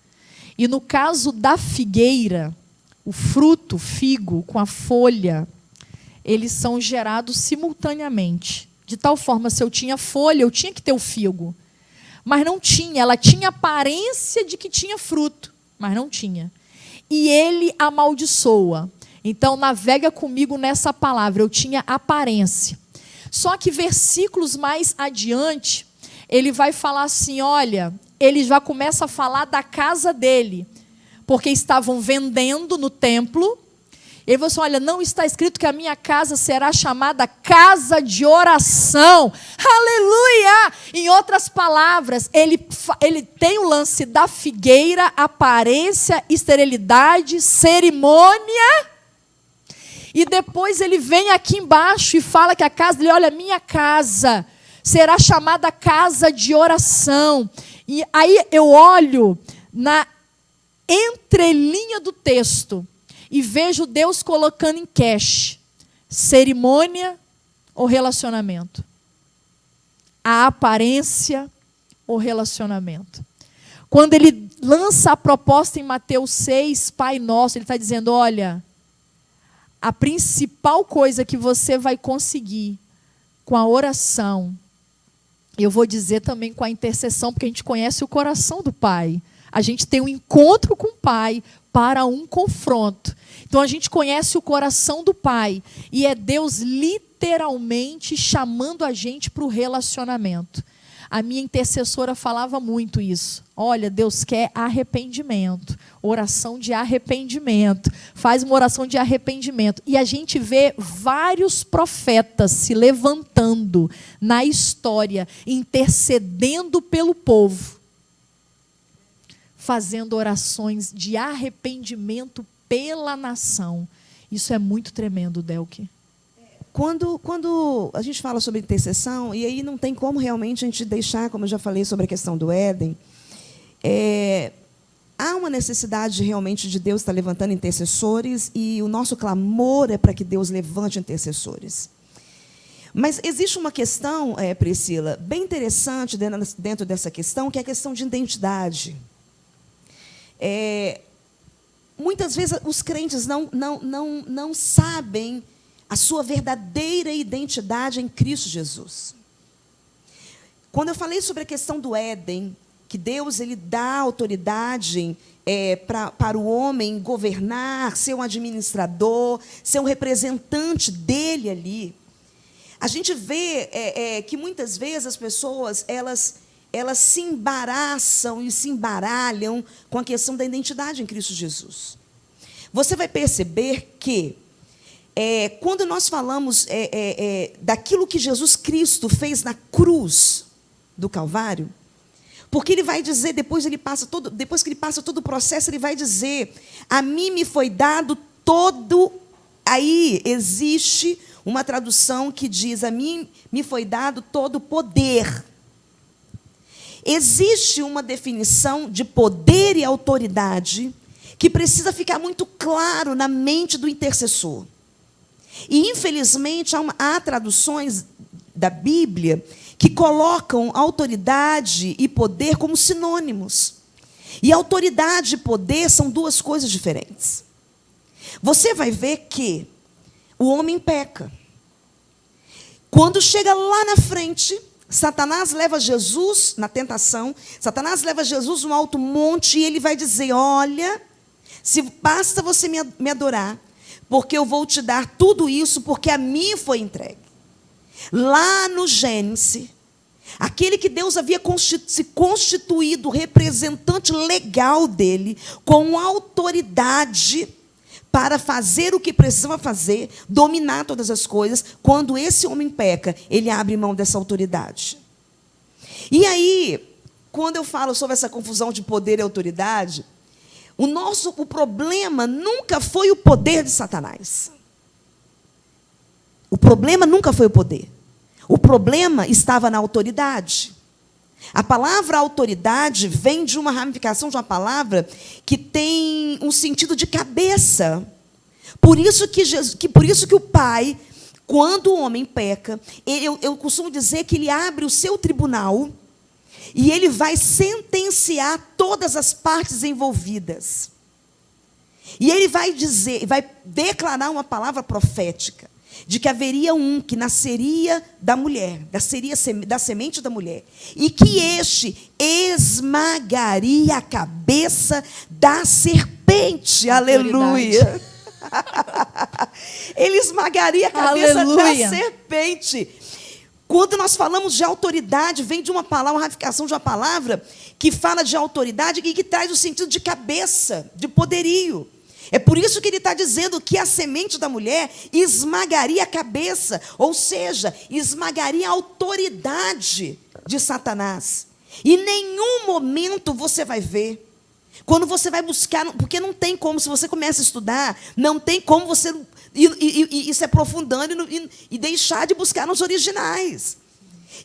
E no caso da figueira, o fruto, o figo, com a folha, eles são gerados simultaneamente. De tal forma, se eu tinha folha, eu tinha que ter o figo. Mas não tinha, ela tinha aparência de que tinha fruto, mas não tinha. E ele amaldiçoa. Então, navega comigo nessa palavra, eu tinha aparência. Só que versículos mais adiante, ele vai falar assim, olha, ele já começa a falar da casa dele, porque estavam vendendo no templo. Ele falou assim, olha, não está escrito que a minha casa será chamada casa de oração. Aleluia! Em outras palavras, ele tem o lance da figueira, aparência, esterilidade, cerimônia. E depois ele vem aqui embaixo e fala que a casa dele, olha, minha casa será chamada casa de oração. E aí eu olho na entrelinha do texto e vejo Deus colocando em cash cerimônia ou relacionamento, a aparência ou relacionamento. Quando ele lança a proposta em Mateus 6, Pai Nosso, ele está dizendo, olha, a principal coisa que você vai conseguir com a oração, eu vou dizer também com a intercessão, porque a gente conhece o coração do Pai. A gente tem um encontro com o Pai para um confronto. Então a gente conhece o coração do Pai. E é Deus literalmente chamando a gente para o relacionamento. A minha intercessora falava muito isso. Olha, Deus quer arrependimento. Oração de arrependimento. Faz uma oração de arrependimento. E a gente vê vários profetas se levantando na história, intercedendo pelo povo, fazendo orações de arrependimento pela nação. Isso é muito tremendo, Delque. Quando a gente fala sobre intercessão, e aí não tem como realmente a gente deixar, como eu já falei sobre a questão do Éden, há uma necessidade realmente de Deus estar levantando intercessores, e o nosso clamor é para que Deus levante intercessores. Mas existe uma questão, Priscila, bem interessante dentro dessa questão, que é a questão de identidade. Muitas vezes os crentes não sabem a sua verdadeira identidade em Cristo Jesus. Quando eu falei sobre a questão do Éden, que Deus ele dá autoridade para o homem governar, ser um administrador, ser um representante dele ali, a gente vê que muitas vezes as pessoas elas se embaraçam e se embaralham com a questão da identidade em Cristo Jesus. Você vai perceber que quando nós falamos daquilo que Jesus Cristo fez na cruz do Calvário, porque ele vai dizer, depois que ele passa todo o processo, ele vai dizer, a mim me foi dado todo, aí existe uma tradução que diz, a mim me foi dado todo o poder. Existe uma definição de poder e autoridade que precisa ficar muito claro na mente do intercessor. E, infelizmente, há traduções da Bíblia que colocam autoridade e poder como sinônimos. E autoridade e poder são duas coisas diferentes. Você vai ver que o homem peca. Quando chega lá na frente, Satanás leva Jesus na tentação, Satanás leva Jesus no alto monte e ele vai dizer, olha, se basta você me adorar, porque eu vou te dar tudo isso, porque a mim foi entregue. Lá no Gênesis, aquele que Deus havia se constituído representante legal dele, com autoridade para fazer o que precisava fazer, dominar todas as coisas, quando esse homem peca, ele abre mão dessa autoridade. E aí, quando eu falo sobre essa confusão de poder e autoridade, o problema nunca foi o poder de Satanás. O problema nunca foi o poder. O problema estava na autoridade. A palavra autoridade vem de uma ramificação de uma palavra que tem um sentido de cabeça. Por isso que o Pai quando o homem peca, eu costumo dizer que ele abre o seu tribunal e ele vai sentenciar todas as partes envolvidas. E ele vai dizer, vai declarar uma palavra profética, de que haveria um que nasceria da mulher, da semente da mulher, e que este esmagaria a cabeça da serpente. Aleluia! Ele esmagaria a cabeça da serpente. Quando nós falamos de autoridade, vem de uma palavra, uma ramificação de uma palavra que fala de autoridade e que traz o sentido de cabeça, de poderio. É por isso que ele está dizendo que a semente da mulher esmagaria a cabeça, ou seja, esmagaria a autoridade de Satanás. E em nenhum momento você vai ver, quando você vai buscar, porque não tem como, se você começa a estudar, não tem como você ir se aprofundando e deixar de buscar nos originais.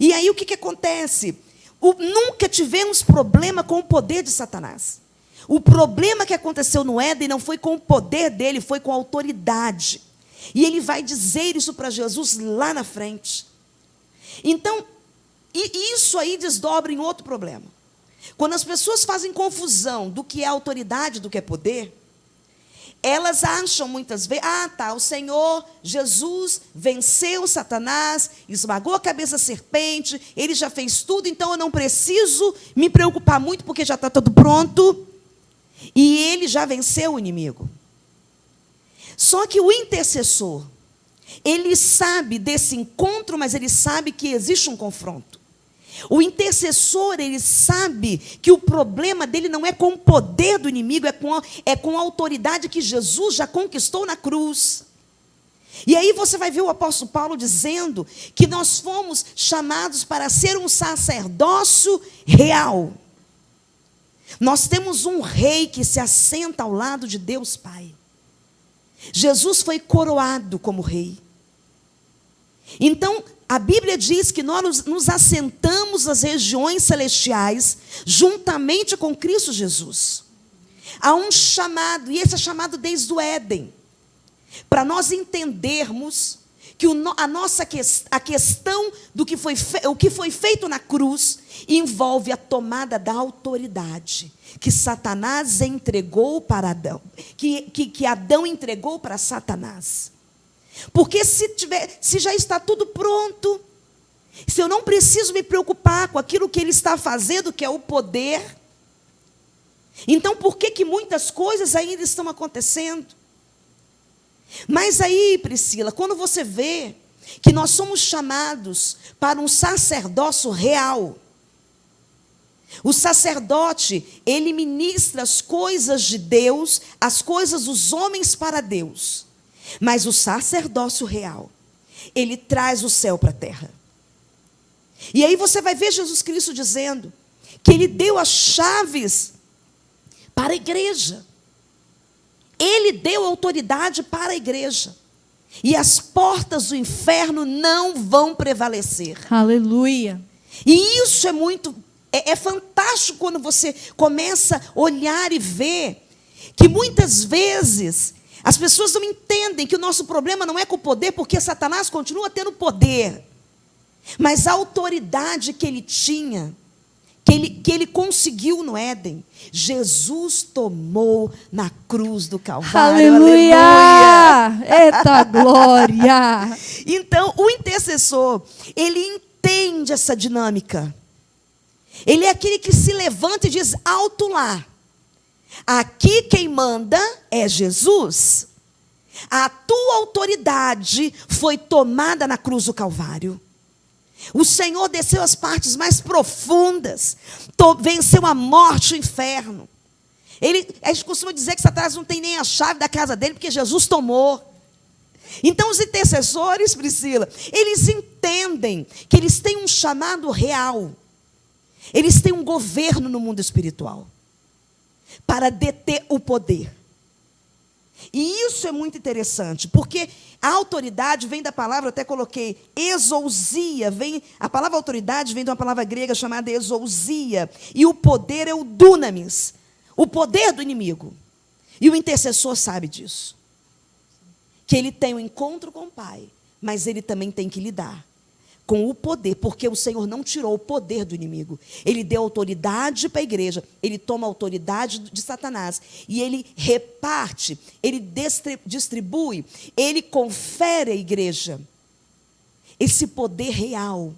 E aí o que acontece? Nunca tivemos problema com o poder de Satanás. O problema que aconteceu no Éden não foi com o poder dele, foi com a autoridade. E ele vai dizer isso para Jesus lá na frente. Então, isso aí desdobra em outro problema. Quando as pessoas fazem confusão do que é autoridade, do que é poder, elas acham muitas vezes, o Senhor Jesus venceu Satanás, esmagou a cabeça da serpente, ele já fez tudo, então eu não preciso me preocupar muito, porque já está tudo pronto. E ele já venceu o inimigo. Só que o intercessor, ele sabe desse encontro, mas ele sabe que existe um confronto. O intercessor, ele sabe que o problema dele não é com o poder do inimigo, é com a autoridade que Jesus já conquistou na cruz. E aí você vai ver o apóstolo Paulo dizendo que nós fomos chamados para ser um sacerdócio real. Nós temos um rei que se assenta ao lado de Deus Pai. Jesus foi coroado como rei. Então, a Bíblia diz que nós nos assentamos nas regiões celestiais, juntamente com Cristo Jesus. Há um chamado, e esse é chamado desde o Éden, para nós entendermos que a questão do que o que foi feito na cruz envolve a tomada da autoridade que Satanás entregou para Adão, que Adão entregou para Satanás. Porque se já está tudo pronto, se eu não preciso me preocupar com aquilo que ele está fazendo, que é o poder, então por que muitas coisas ainda estão acontecendo? Mas aí, Priscila, quando você vê que nós somos chamados para um sacerdócio real, o sacerdote, ele ministra as coisas de Deus, as coisas dos homens para Deus. Mas o sacerdócio real, ele traz o céu para a terra. E aí você vai ver Jesus Cristo dizendo que ele deu as chaves para a igreja. Ele deu autoridade para a igreja. E as portas do inferno não vão prevalecer. Aleluia. E isso é fantástico quando você começa a olhar e ver que muitas vezes as pessoas não entendem que o nosso problema não é com o poder, porque Satanás continua tendo poder. Mas a autoridade que ele tinha, que ele conseguiu no Éden, Jesus tomou na cruz do Calvário. Aleluia! Aleluia! Eita glória! Então, o intercessor, ele entende essa dinâmica. Ele é aquele que se levanta e diz: alto lá. Aqui quem manda é Jesus. A tua autoridade foi tomada na cruz do Calvário. O Senhor desceu às partes mais profundas, venceu a morte e o inferno. A gente costuma dizer que Satanás não tem nem a chave da casa dele, porque Jesus tomou. Então os intercessores, Priscila, eles entendem que eles têm um chamado real. Eles têm um governo no mundo espiritual para deter o poder. E isso é muito interessante, porque a autoridade vem da palavra, eu até coloquei, exousia, a palavra autoridade vem de uma palavra grega chamada exousia, e o poder é o dunamis, o poder do inimigo. E o intercessor sabe disso, que ele tem um encontro com o Pai, mas ele também tem que lidar com o poder, porque o Senhor não tirou o poder do inimigo. Ele deu autoridade para a igreja, ele toma a autoridade de Satanás, e ele reparte, ele distribui, ele confere à igreja esse poder real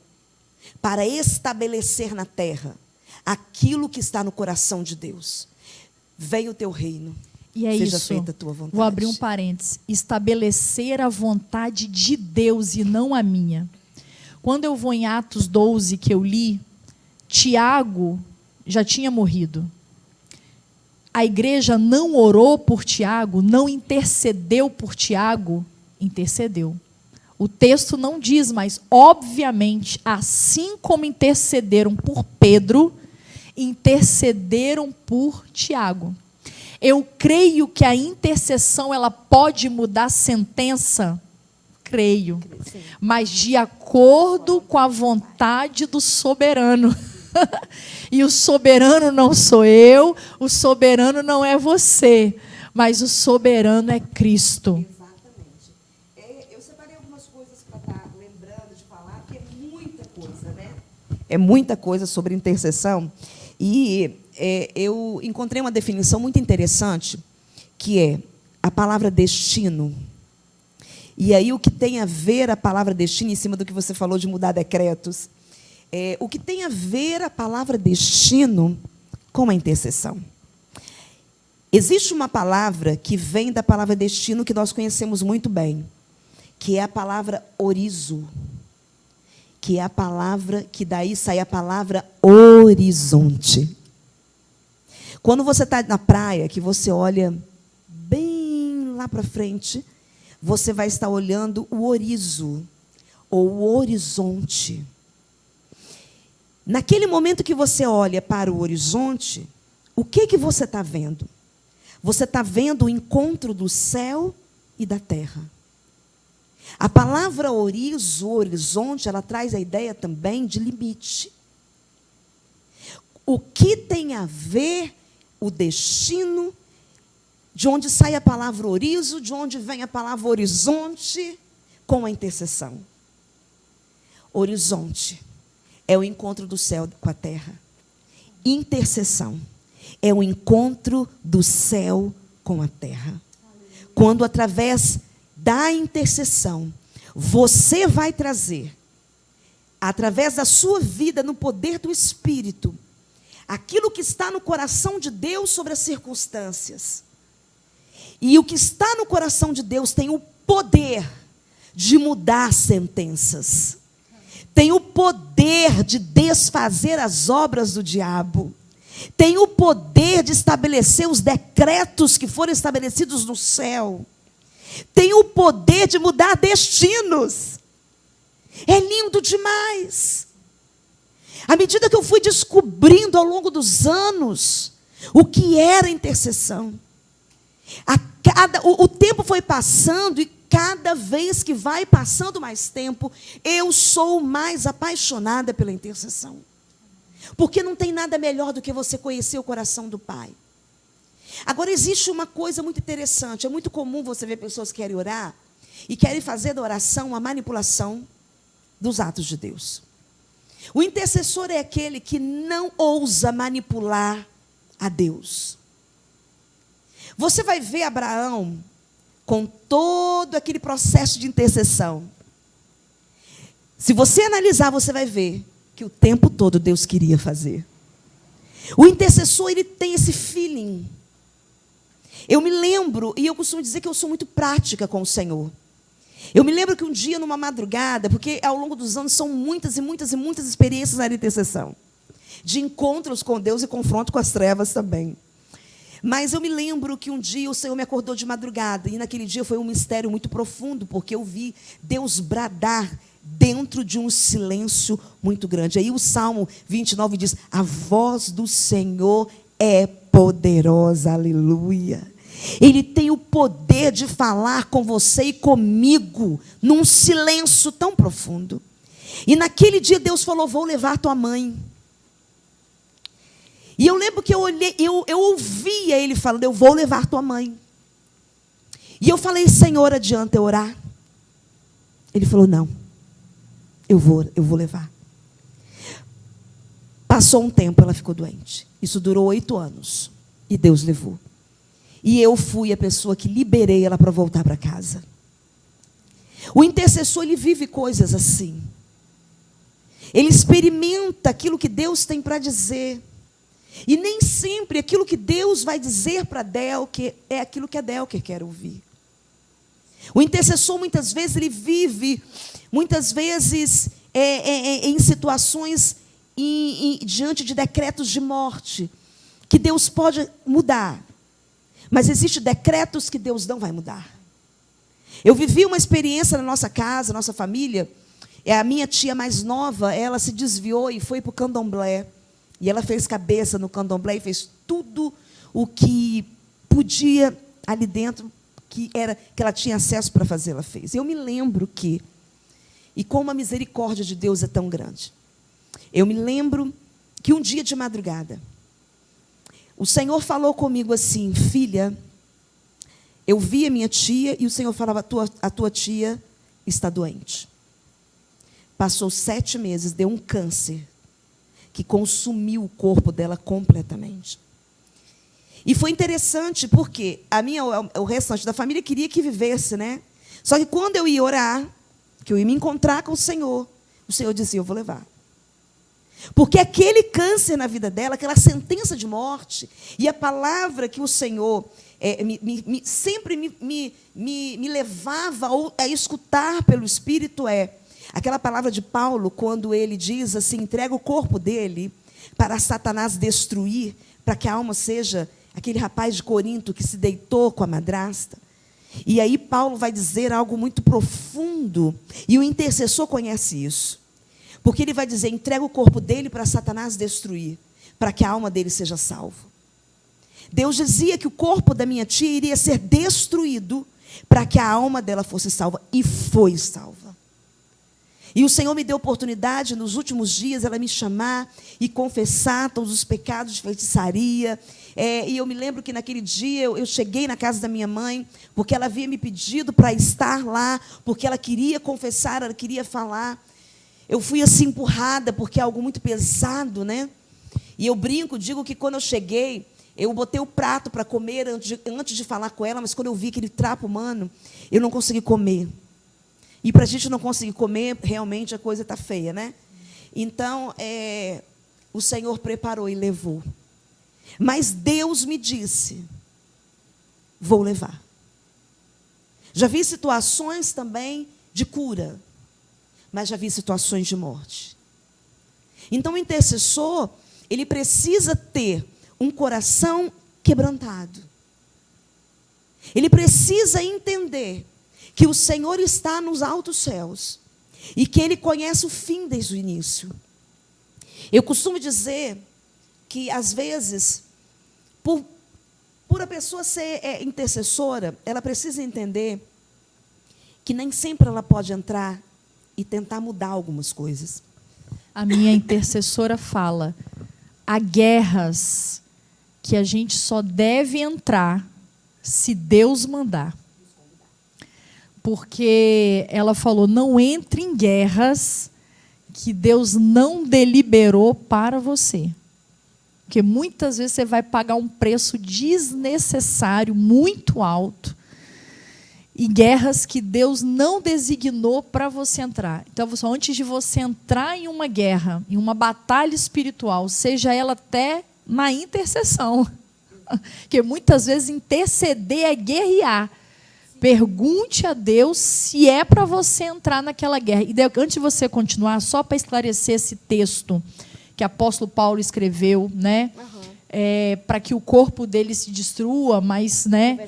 para estabelecer na terra aquilo que está no coração de Deus. Venha o teu reino, e é seja isso. feita a tua vontade. Vou abrir um parênteses. Estabelecer a vontade de Deus e não a minha. Quando eu vou em Atos 12, que eu li, Tiago já tinha morrido. A igreja não orou por Tiago, não intercedeu por Tiago, intercedeu. O texto não diz, mas, obviamente, assim como intercederam por Pedro, intercederam por Tiago. Eu creio que a intercessão ela pode mudar a sentença. Creio, mas de acordo com a vontade do soberano. E o soberano não sou eu, o soberano não é você, mas o soberano é Cristo. Exatamente. Eu separei algumas coisas para estar lembrando de falar, porque é muita coisa, né? É muita coisa sobre intercessão. E eu encontrei uma definição muito interessante, que é a palavra destino. E aí o que tem a ver a palavra destino, em cima do que você falou de mudar decretos, o que tem a ver a palavra destino com a intercessão. Existe uma palavra que vem da palavra destino que nós conhecemos muito bem, que é a palavra orizo, que é a palavra que daí sai a palavra horizonte. Quando você está na praia, que você olha bem lá para frente, você vai estar olhando o orizo, ou o horizonte. Naquele momento que você olha para o horizonte, o que você está vendo? Você está vendo o encontro do céu e da terra. A palavra orizo, horizonte, ela traz a ideia também de limite. O que tem a ver o destino, de onde sai a palavra orizo, de onde vem a palavra horizonte, com a intercessão. Horizonte é o encontro do céu com a terra. Intercessão é o encontro do céu com a terra. Quando, através da intercessão, você vai trazer, através da sua vida, no poder do Espírito, aquilo que está no coração de Deus sobre as circunstâncias. E o que está no coração de Deus tem o poder de mudar sentenças. Tem o poder de desfazer as obras do diabo. Tem o poder de estabelecer os decretos que foram estabelecidos no céu. Tem o poder de mudar destinos. É lindo demais. À medida que eu fui descobrindo ao longo dos anos o que era intercessão, o tempo foi passando e cada vez que vai passando mais tempo, eu sou mais apaixonada pela intercessão. Porque não tem nada melhor do que você conhecer o coração do Pai. Agora, existe uma coisa muito interessante. É muito comum você ver pessoas que querem orar e querem fazer da oração a manipulação dos atos de Deus. O intercessor é aquele que não ousa manipular a Deus. Você vai ver Abraão com todo aquele processo de intercessão. Se você analisar, você vai ver que o tempo todo Deus queria fazer. O intercessor, ele tem esse feeling. Eu me lembro, e eu costumo dizer que eu sou muito prática com o Senhor. Eu me lembro que um dia, numa madrugada, porque ao longo dos anos são muitas e muitas e muitas experiências na intercessão, de encontros com Deus e confronto com as trevas também. Mas eu me lembro que um dia o Senhor me acordou de madrugada, e naquele dia foi um mistério muito profundo, porque eu vi Deus bradar dentro de um silêncio muito grande. Aí o Salmo 29 diz: a voz do Senhor é poderosa, aleluia. Ele tem o poder de falar com você e comigo num silêncio tão profundo. E naquele dia Deus falou: vou levar tua mãe. E eu lembro que eu olhei, eu ouvia ele falando: eu vou levar tua mãe. E eu falei: Senhor, adianta eu orar? Ele falou, não, eu vou levar. Passou um tempo, ela ficou doente. Isso durou 8 anos. E Deus levou. E eu fui a pessoa que liberei ela para voltar para casa. O intercessor, ele vive coisas assim. Ele experimenta aquilo que Deus tem para dizer. E nem sempre aquilo que Deus vai dizer para Delker é aquilo que a Delker quer ouvir. O intercessor, muitas vezes, ele vive, muitas vezes, em situações, diante de decretos de morte, que Deus pode mudar. Mas existem decretos que Deus não vai mudar. Eu vivi uma experiência na nossa casa, nossa família. A minha tia mais nova, ela se desviou e foi para o candomblé. E ela fez cabeça no candomblé e fez tudo o que podia ali dentro, que ela tinha acesso para fazer, ela fez. Eu me lembro que, e como a misericórdia de Deus é tão grande, eu me lembro que um dia de madrugada, o Senhor falou comigo assim, filha, eu vi a minha tia e o Senhor falava, a tua tia está doente. Passou 7 meses, deu um câncer que consumiu o corpo dela completamente. E foi interessante porque o restante da família queria que vivesse, né? Só que quando eu ia orar, que eu ia me encontrar com o Senhor dizia, eu vou levar. Porque aquele câncer na vida dela, aquela sentença de morte, e a palavra que o Senhor sempre me levava a escutar pelo Espírito aquela palavra de Paulo, quando ele diz assim, entrega o corpo dele para Satanás destruir, para que a alma seja aquele rapaz de Corinto que se deitou com a madrasta. E aí Paulo vai dizer algo muito profundo, e o intercessor conhece isso. Porque ele vai dizer, entrega o corpo dele para Satanás destruir, para que a alma dele seja salva. Deus dizia que o corpo da minha tia iria ser destruído para que a alma dela fosse salva, e foi salva. E o Senhor me deu oportunidade, nos últimos dias, ela me chamar e confessar todos os pecados de feitiçaria. E eu me lembro que naquele dia eu cheguei na casa da minha mãe, porque ela havia me pedido para estar lá, porque ela queria confessar, ela queria falar. Eu fui assim empurrada, porque é algo muito pesado, né? E eu brinco, digo que quando eu cheguei, eu botei o prato para comer antes de falar com ela, mas quando eu vi aquele trapo humano, eu não consegui comer. E para a gente não conseguir comer, realmente a coisa está feia, né? Então, o Senhor preparou e levou. Mas Deus me disse, vou levar. Já vi situações também de cura, mas já vi situações de morte. Então, o intercessor, ele precisa ter um coração quebrantado. Ele precisa entender que o Senhor está nos altos céus e que Ele conhece o fim desde o início. Eu costumo dizer que, às vezes, por a pessoa ser intercessora, ela precisa entender que nem sempre ela pode entrar e tentar mudar algumas coisas. A minha intercessora fala, há guerras que a gente só deve entrar se Deus mandar. Porque ela falou, não entre em guerras que Deus não deliberou para você. Porque muitas vezes você vai pagar um preço desnecessário, muito alto, em guerras que Deus não designou para você entrar. Então, antes de você entrar em uma guerra, em uma batalha espiritual, seja ela até na intercessão, porque muitas vezes interceder é guerrear. Pergunte a Deus se é para você entrar naquela guerra. E antes de você continuar, só para esclarecer esse texto que o apóstolo Paulo escreveu, né? Para que o corpo dele se destrua, mas, né?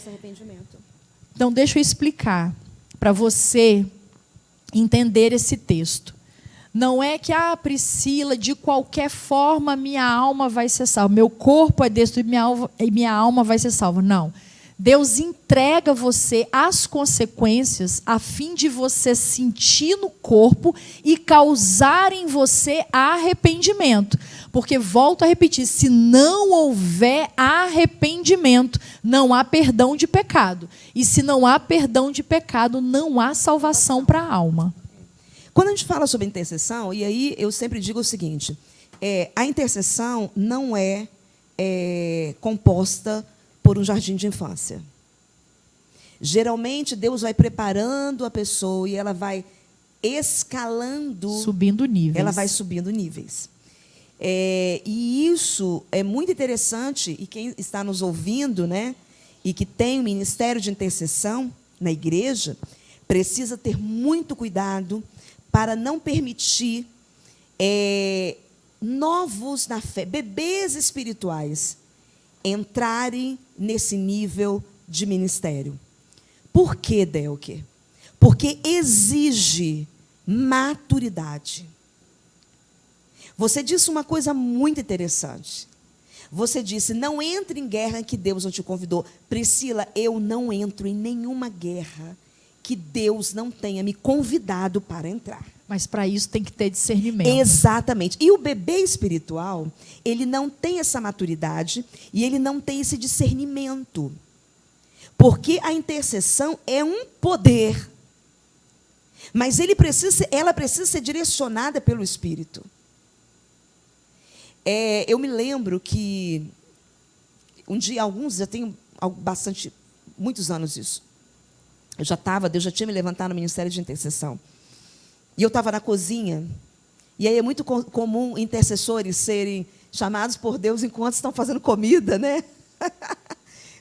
Então, deixa eu explicar para você entender esse texto. Não é que, Priscila, de qualquer forma minha alma vai ser salva. Meu corpo é destruído e minha alma vai ser salva. Não. Deus entrega você às consequências a fim de você sentir no corpo e causar em você arrependimento. Porque, volto a repetir, se não houver arrependimento, não há perdão de pecado. E se não há perdão de pecado, não há salvação para a alma. Quando a gente fala sobre intercessão, e aí eu sempre digo o seguinte, a intercessão não é composta por um jardim de infância. Geralmente, Deus vai preparando a pessoa e ela vai escalando. Subindo níveis. Ela vai subindo níveis. E isso é muito interessante, e quem está nos ouvindo, né, e que tem o ministério de intercessão na igreja, precisa ter muito cuidado para não permitir novos na fé, bebês espirituais, entrarem nesse nível de ministério. Por quê, Delke? Porque exige maturidade. Você disse uma coisa muito interessante. Você disse, não entre em guerra que Deus não te convidou. Priscila, eu não entro em nenhuma guerra que Deus não tenha me convidado para entrar. Mas para isso tem que ter discernimento. Exatamente. E o bebê espiritual, ele não tem essa maturidade e ele não tem esse discernimento. Porque a intercessão é um poder. Mas ela precisa ser direcionada pelo Espírito. Eu me lembro que um dia, já tenho muitos anos isso. Deus já tinha me levantado no ministério de intercessão. E eu estava na cozinha, e aí é muito comum intercessores serem chamados por Deus enquanto estão fazendo comida, né?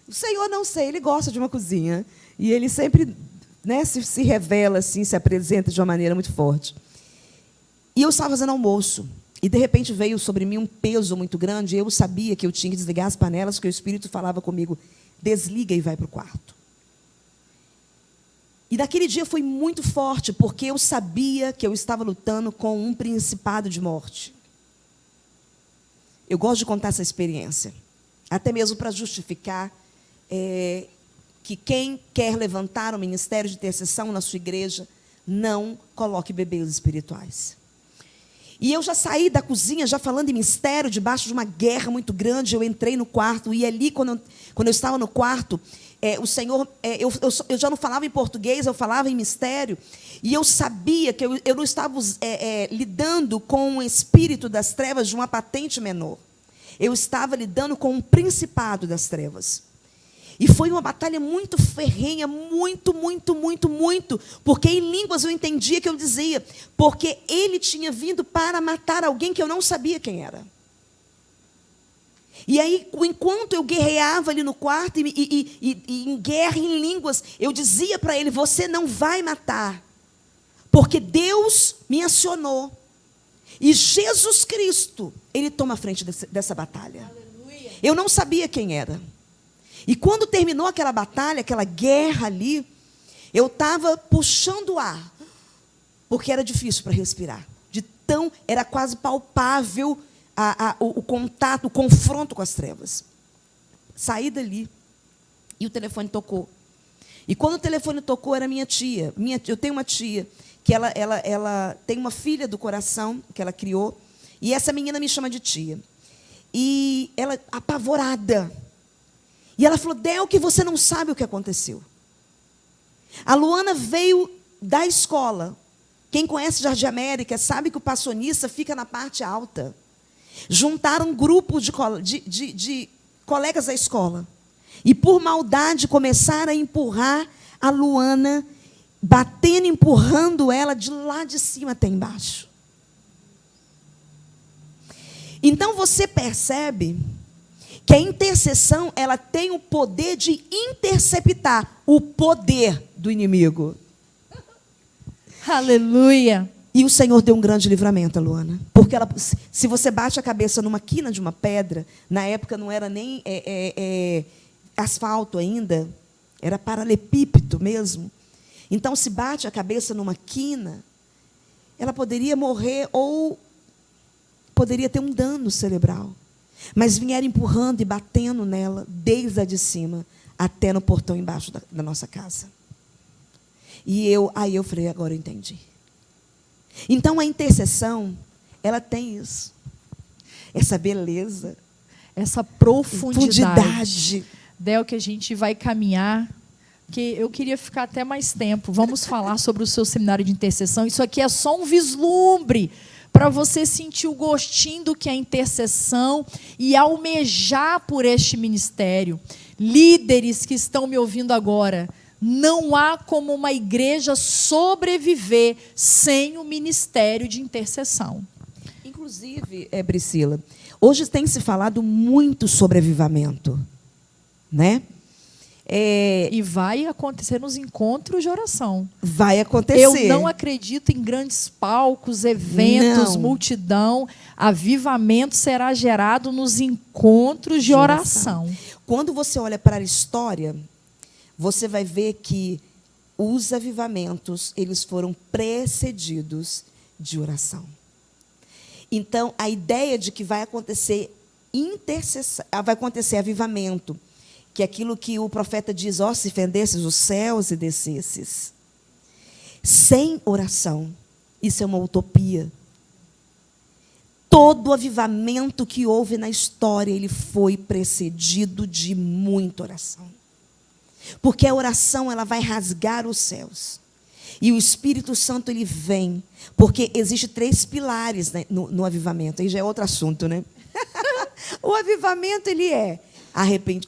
O Senhor, não sei, Ele gosta de uma cozinha. E Ele sempre, né, se revela, assim, se apresenta de uma maneira muito forte. E eu estava fazendo almoço. E, de repente, veio sobre mim um peso muito grande. E eu sabia que eu tinha que desligar as panelas, porque o Espírito falava comigo, desliga e vai para o quarto. E naquele dia foi muito forte, porque eu sabia que eu estava lutando com um principado de morte. Eu gosto de contar essa experiência, até mesmo para justificar que quem quer levantar o ministério de intercessão na sua igreja, não coloque bebês espirituais. E eu já saí da cozinha, já falando em mistério, debaixo de uma guerra muito grande, eu entrei no quarto, e ali, quando eu estava no quarto, o Senhor, eu já não falava em português, eu falava em mistério, e eu sabia que eu não estava lidando com o espírito das trevas de uma patente menor. Eu estava lidando com um principado das trevas. E foi uma batalha muito ferrenha, muito, porque em línguas eu entendia que eu dizia, porque ele tinha vindo para matar alguém que eu não sabia quem era. E aí, enquanto eu guerreava ali no quarto, e em guerra em línguas, eu dizia para ele, você não vai matar, porque Deus me acionou. E Jesus Cristo, Ele toma a frente dessa batalha. Aleluia. Eu não sabia quem era. E quando terminou aquela batalha, aquela guerra ali, eu estava puxando o ar, porque era difícil para respirar. Era quase palpável o contato, o confronto com as trevas. Saí dali e o telefone tocou. E quando o telefone tocou, era minha tia. Eu tenho uma tia que ela tem uma filha do coração que ela criou, e essa menina me chama de tia. E ela, apavorada, e ela falou, Delke, você não sabe o que aconteceu. A Luana veio da escola. Quem conhece Jardim América sabe que o Passonista fica na parte alta. Juntaram um grupo de colegas da escola. E, por maldade, começaram a empurrar a Luana, batendo, empurrando ela de lá de cima até embaixo. Então, você percebe que a intercessão, ela tem o poder de interceptar o poder do inimigo. Aleluia. E o Senhor deu um grande livramento a Luana. Porque se você bate a cabeça numa quina de uma pedra, na época não era nem asfalto ainda, era paralelepípedo mesmo. Então, se bate a cabeça numa quina, ela poderia morrer ou poderia ter um dano cerebral. Mas vieram empurrando e batendo nela, desde a de cima, até no portão embaixo da nossa casa. E aí eu falei, agora eu entendi. Então, a intercessão, ela tem isso. essa beleza, essa profundidade. profundidade. Del, que a gente vai caminhar, que eu queria ficar até mais tempo. Vamos falar sobre o seu seminário de intercessão. Isso aqui é só um vislumbre para você sentir o gostinho do que é intercessão e almejar por este ministério. Líderes que estão me ouvindo agora, não há como uma igreja sobreviver sem o ministério de intercessão. Inclusive, Priscila, hoje tem se falado muito sobre avivamento, né? E vai acontecer nos encontros de oração. Vai acontecer. Eu não acredito em grandes palcos, eventos, Não. multidão. Avivamento será gerado nos encontros de oração. Quando você olha para a história, você vai ver que os avivamentos, eles foram precedidos de oração. Então, a ideia de que vai acontecer intercessão, vai acontecer avivamento, que é aquilo que o profeta diz, ó, se fendesses os céus e descesses. Sem oração, isso é uma utopia. Todo avivamento que houve na história, ele foi precedido de muita oração. Porque a oração, ela vai rasgar os céus. E o Espírito Santo, ele vem. Porque existem 3 pilares, né, no avivamento. Aí já é outro assunto, né? O avivamento, ele é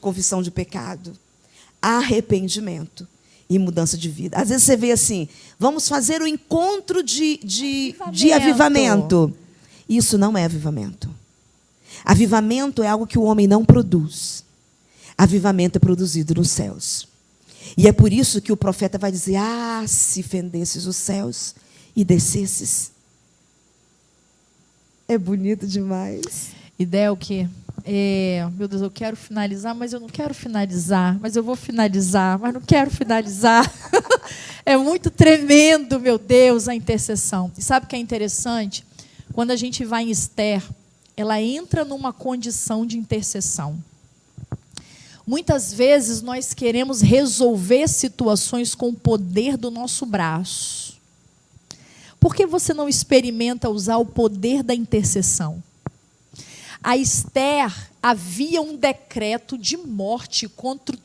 confissão de pecado, arrependimento e mudança de vida. Às vezes você vê assim, vamos fazer o encontro de avivamento. Isso não é avivamento. Avivamento é algo que o homem não produz. Avivamento é produzido nos céus. E é por isso que o profeta vai dizer, se fendesses os céus e descesses. É bonito demais. Ideia o quê? Meu Deus, eu quero finalizar, mas eu não quero finalizar. Mas eu vou finalizar, mas não quero finalizar. É muito tremendo, meu Deus, a intercessão. E sabe o que é interessante? Quando a gente vai em Esther, ela entra numa condição de intercessão. Muitas vezes nós queremos resolver situações com o poder do nosso braço. Por que você não experimenta usar o poder da intercessão? A Esther, havia um decreto de morte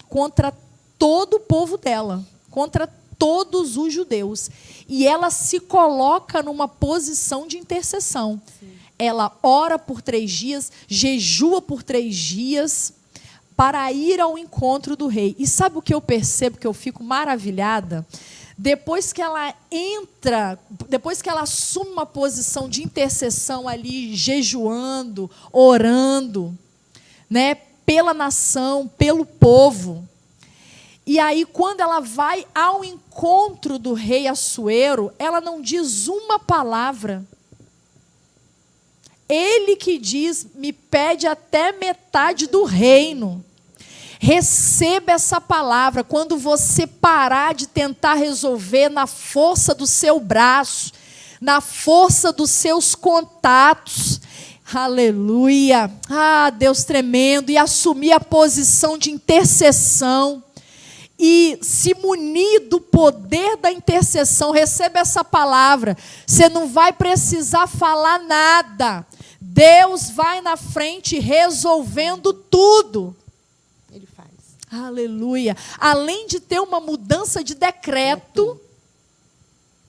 contra todo o povo dela, contra todos os judeus. E ela se coloca numa posição de intercessão. Sim. Ela ora por 3 dias, jejua por 3 dias, para ir ao encontro do rei. E sabe o que eu percebo, que eu fico maravilhada? Depois que ela entra, depois que ela assume uma posição de intercessão ali, jejuando, orando, né, pela nação, pelo povo. E aí, quando ela vai ao encontro do rei Assuero, ela não diz uma palavra. Ele que diz, me pede até metade do reino. Receba essa palavra. Quando você parar de tentar resolver na força do seu braço, na força dos seus contatos, aleluia, Deus tremendo, e assumir a posição de intercessão, e se munir do poder da intercessão, receba essa palavra. Você não vai precisar falar nada. Deus vai na frente resolvendo tudo. Ele faz. Aleluia. Além de ter uma mudança de decreto,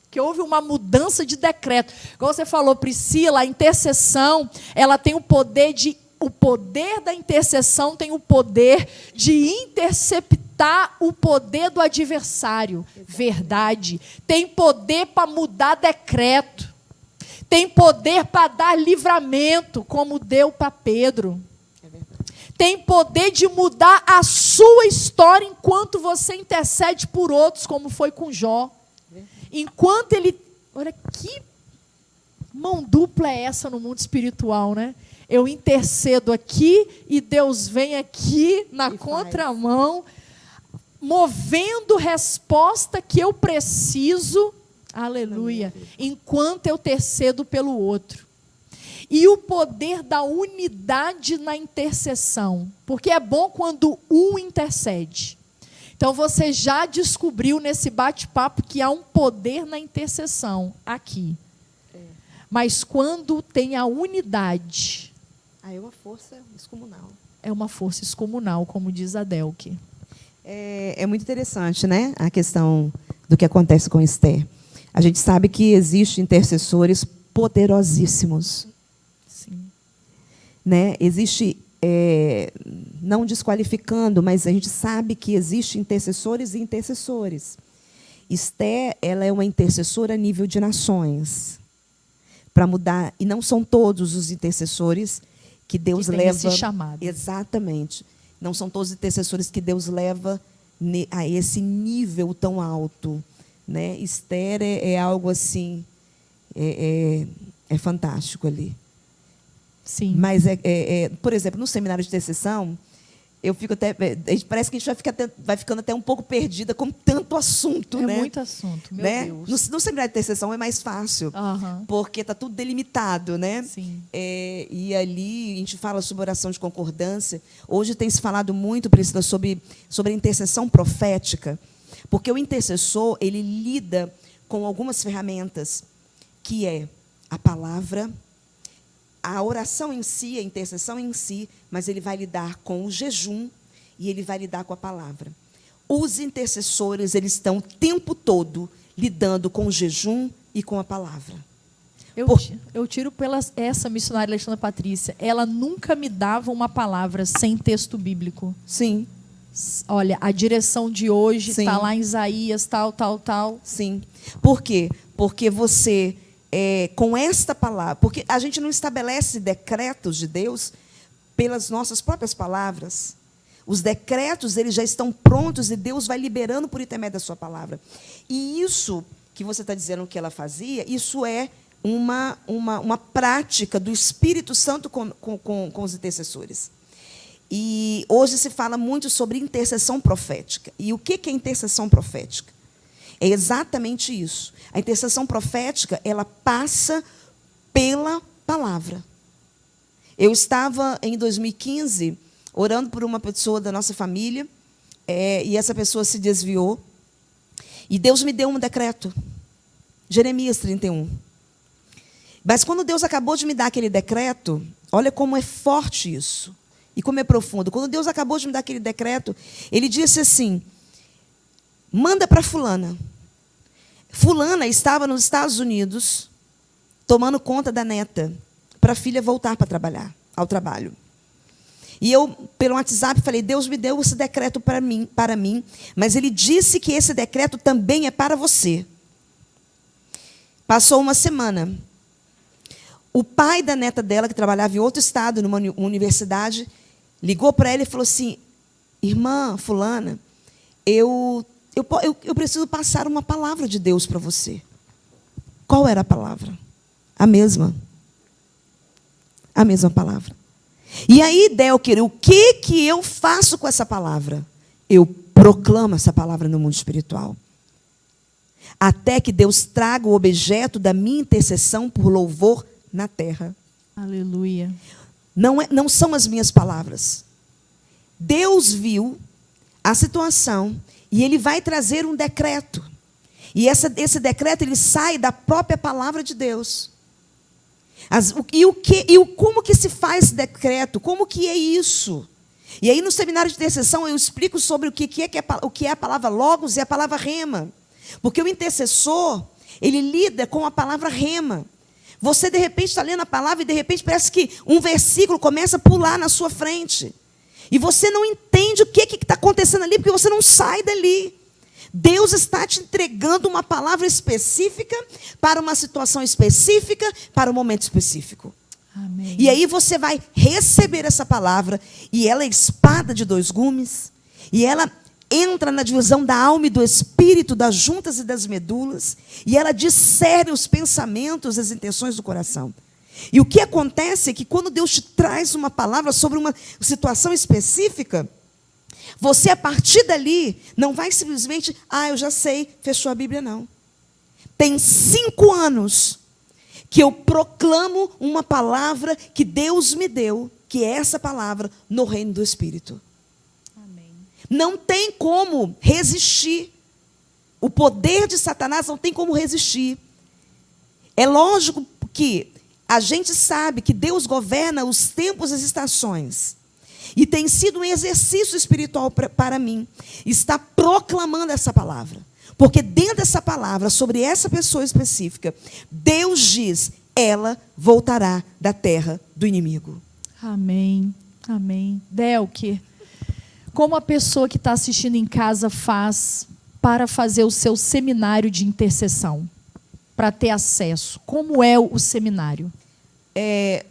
que houve uma mudança de decreto. Como você falou, Priscila, a intercessão, ela tem o poder da intercessão tem o poder de interceptar o poder do adversário. Verdade. Tem poder para mudar decreto. Tem poder para dar livramento, como deu para Pedro. Tem poder de mudar a sua história enquanto você intercede por outros, como foi com Jó. Enquanto ele... Olha, que mão dupla é essa no mundo espiritual, né? Eu intercedo aqui e Deus vem aqui na contramão, movendo resposta que eu preciso, aleluia, enquanto eu intercedo pelo outro. E o poder da unidade na intercessão, porque é bom quando um intercede. Então você já descobriu nesse bate-papo que há um poder na intercessão aqui. Mas quando tem a unidade, É uma força excomunal. É uma força excomunal, como diz a Delke. É muito interessante, né, a questão do que acontece com Esther. A gente sabe que existem intercessores poderosíssimos. Sim. Né? Existe, não desqualificando, mas a gente sabe que existem intercessores e intercessores. Esther, ela é uma intercessora a nível de nações, para mudar, e não são todos os intercessores que Deus tem leva. esse chamado. Exatamente. Não são todos os intercessores que Deus leva a esse nível tão alto. Né? Esther é algo assim, é fantástico ali. Sim. Mas, por exemplo, no seminário de intercessão, eu fico até, parece que a gente vai ficando até um pouco perdida com tanto assunto. É né? muito assunto, meu né? Deus. No seminário de intercessão é mais fácil, porque está tudo delimitado. Né? Sim. E ali a gente fala sobre oração de concordância. Hoje tem se falado muito, Priscila, sobre a intercessão profética, porque o intercessor ele lida com algumas ferramentas, que é a palavra, a oração em si, a intercessão em si, mas ele vai lidar com o jejum e ele vai lidar com a palavra. Os intercessores, eles estão o tempo todo lidando com o jejum e com a palavra. Eu tiro pela essa missionária Alexandra Patrícia. Ela nunca me dava uma palavra sem texto bíblico. Sim. Olha, a direção de hoje Sim. está lá em Isaías, tal. Sim. Por quê? Porque você... com esta palavra, porque a gente não estabelece decretos de Deus pelas nossas próprias palavras. Os decretos eles já estão prontos e Deus vai liberando por intermédio da sua palavra. E isso que você está dizendo que ela fazia, isso é uma prática do Espírito Santo com os intercessores. E hoje se fala muito sobre intercessão profética. E o que é intercessão profética? É exatamente isso. A intercessão profética, ela passa pela palavra. Eu estava, em 2015, orando por uma pessoa da nossa família, e essa pessoa se desviou, e Deus me deu um decreto, Jeremias 31. Mas quando Deus acabou de me dar aquele decreto, olha como é forte isso, e como é profundo. Quando Deus acabou de me dar aquele decreto, Ele disse assim, manda para fulana. Fulana estava nos Estados Unidos, tomando conta da neta, para a filha voltar para trabalhar, ao trabalho. E eu, pelo WhatsApp, falei, Deus me deu esse decreto para mim, mas Ele disse que esse decreto também é para você. Passou uma semana. O pai da neta dela, que trabalhava em outro estado, numa universidade, ligou para ela e falou assim, irmã fulana, eu preciso passar uma palavra de Deus para você. Qual era a palavra? A mesma. A mesma palavra. E aí, Delker, o que eu faço com essa palavra? Eu proclamo essa palavra no mundo espiritual. Até que Deus traga o objeto da minha intercessão por louvor na terra. Aleluia. Não são as minhas palavras. Deus viu a situação e Ele vai trazer um decreto. E esse decreto ele sai da própria palavra de Deus. Como que se faz esse decreto? Como que é isso? E aí no seminário de intercessão eu explico sobre o que é a palavra logos e a palavra rema. Porque o intercessor, ele lida com a palavra rema. Você de repente está lendo a palavra e de repente parece que um versículo começa a pular na sua frente. E você não entende o que está acontecendo ali, porque você não sai dali. Deus está te entregando uma palavra específica para uma situação específica, para um momento específico. Amém. E aí você vai receber essa palavra, e ela é espada de dois gumes, e ela entra na divisão da alma e do espírito, das juntas e das medulas, e ela discerne os pensamentos, as intenções do coração. E o que acontece é que quando Deus te traz uma palavra sobre uma situação específica, você, a partir dali, não vai simplesmente, eu já sei, fechou a Bíblia, não. Tem 5 anos que eu proclamo uma palavra que Deus me deu, que é essa palavra, no reino do Espírito. Amém. Não tem como resistir. O poder de Satanás não tem como resistir. É lógico que A gente sabe que Deus governa os tempos e as estações. E tem sido um exercício espiritual para mim estar proclamando essa palavra. Porque dentro dessa palavra, sobre essa pessoa específica, Deus diz, ela voltará da terra do inimigo. Amém. Amém. Delker, como a pessoa que está assistindo em casa faz para fazer o seu seminário de intercessão? Para ter acesso. Como é o seminário?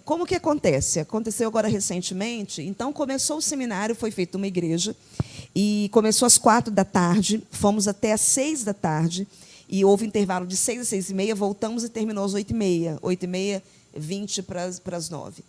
Como que acontece? Aconteceu agora recentemente. Então, começou o seminário, foi feito numa igreja. E começou às 4h, fomos até às 6h. E houve intervalo de 6 a 6h30, voltamos e terminou às 8h30. 8h30, 20 para as 9.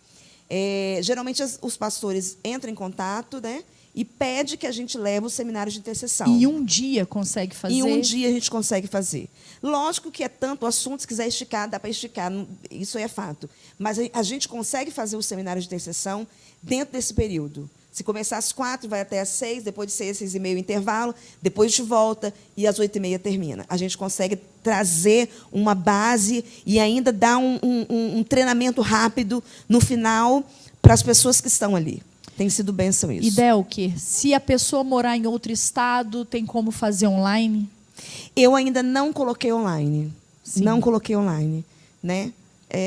Geralmente, os pastores entram em contato, né? E pede que a gente leve o seminário de intercessão. E um dia consegue fazer? Em um dia a gente consegue fazer. Lógico que é tanto assunto, se quiser esticar, dá para esticar, isso é fato. Mas a gente consegue fazer o seminário de intercessão dentro desse período. Se começar às 4, vai até às 6, depois de 6, 6h30 intervalo, depois de volta e às 8h30 termina. A gente consegue trazer uma base e ainda dar um treinamento rápido no final para as pessoas que estão ali. Tem sido bênção isso. E Delker, se a pessoa morar em outro estado, tem como fazer online? Eu ainda não coloquei online. Sim. Não coloquei online, né?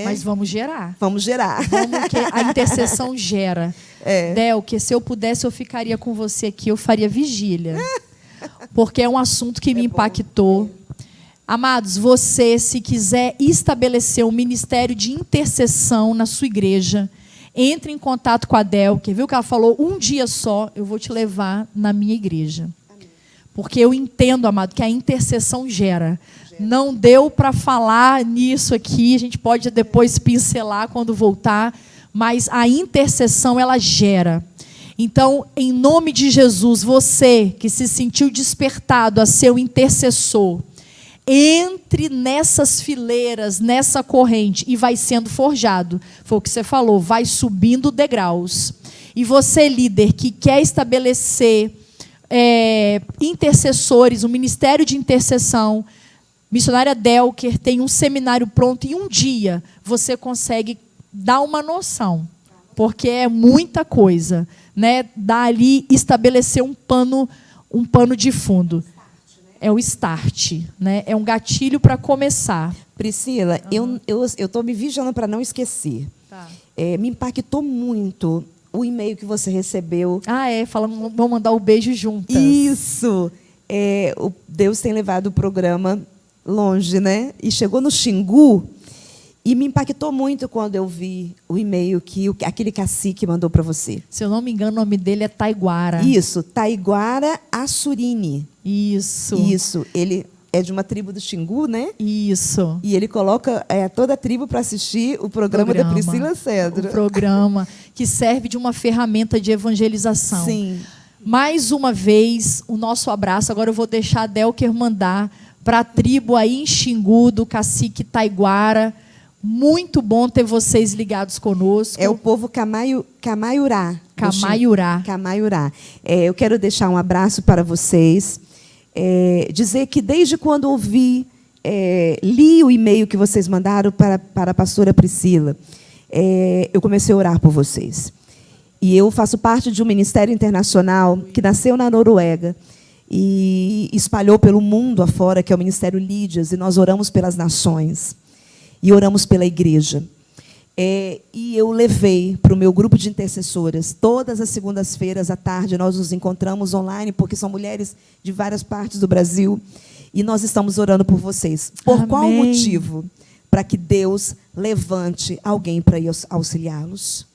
Mas vamos gerar. Vamos gerar. Que a intercessão gera. Delker, se eu pudesse, eu ficaria com você aqui, eu faria vigília. Porque é um assunto que me impactou. Amados, você, se quiser estabelecer um ministério de intercessão na sua igreja, entre em contato com a Delker, viu que ela falou, um dia só, eu vou te levar na minha igreja. Amém. Porque eu entendo, amado, que a intercessão gera. Não deu para falar nisso aqui, a gente pode depois pincelar quando voltar, mas a intercessão, ela gera. Então, em nome de Jesus, você que se sentiu despertado a ser o intercessor, entre nessas fileiras, nessa corrente, e vai sendo forjado. Foi o que você falou, vai subindo degraus. E você, líder, que quer estabelecer intercessores, um ministério de intercessão, missionária Delker tem um seminário pronto, e um dia você consegue dar uma noção, porque é muita coisa, né? Dá ali, estabelecer um pano de fundo. É o start, né? É um gatilho para começar. Priscila, eu estou me vigiando para não esquecer. Tá. Me impactou muito o e-mail que você recebeu. Falando, vamos mandar o beijo juntas. Isso! Deus tem levado o programa longe, né? E chegou no Xingu, e me impactou muito quando eu vi o e-mail que aquele cacique mandou para você. Se eu não me engano, o nome dele é Taiguara. Isso, Taiguara Assurini. Isso. Ele é de uma tribo do Xingu, né? Isso. E ele coloca toda a tribo para assistir o programa da Priscila Cedro. O programa que serve de uma ferramenta de evangelização. Sim. Mais uma vez, o nosso abraço. Agora eu vou deixar a Delker mandar para a tribo aí em Xingu, do cacique Taiguara. Muito bom ter vocês ligados conosco. É o povo Camaiurá. Camaiurá. Eu quero deixar um abraço para vocês. Dizer que desde quando li o e-mail que vocês mandaram para a pastora Priscila, eu comecei a orar por vocês. E eu faço parte de um ministério internacional que nasceu na Noruega e espalhou pelo mundo afora, que é o Ministério Lídias, e nós oramos pelas nações. E oramos pela igreja. E eu levei para o meu grupo de intercessoras, todas as segundas-feiras à tarde, nós nos encontramos online, porque são mulheres de várias partes do Brasil, e nós estamos orando por vocês. Por Amém. Qual motivo? Para que Deus levante alguém para ir auxiliá-los.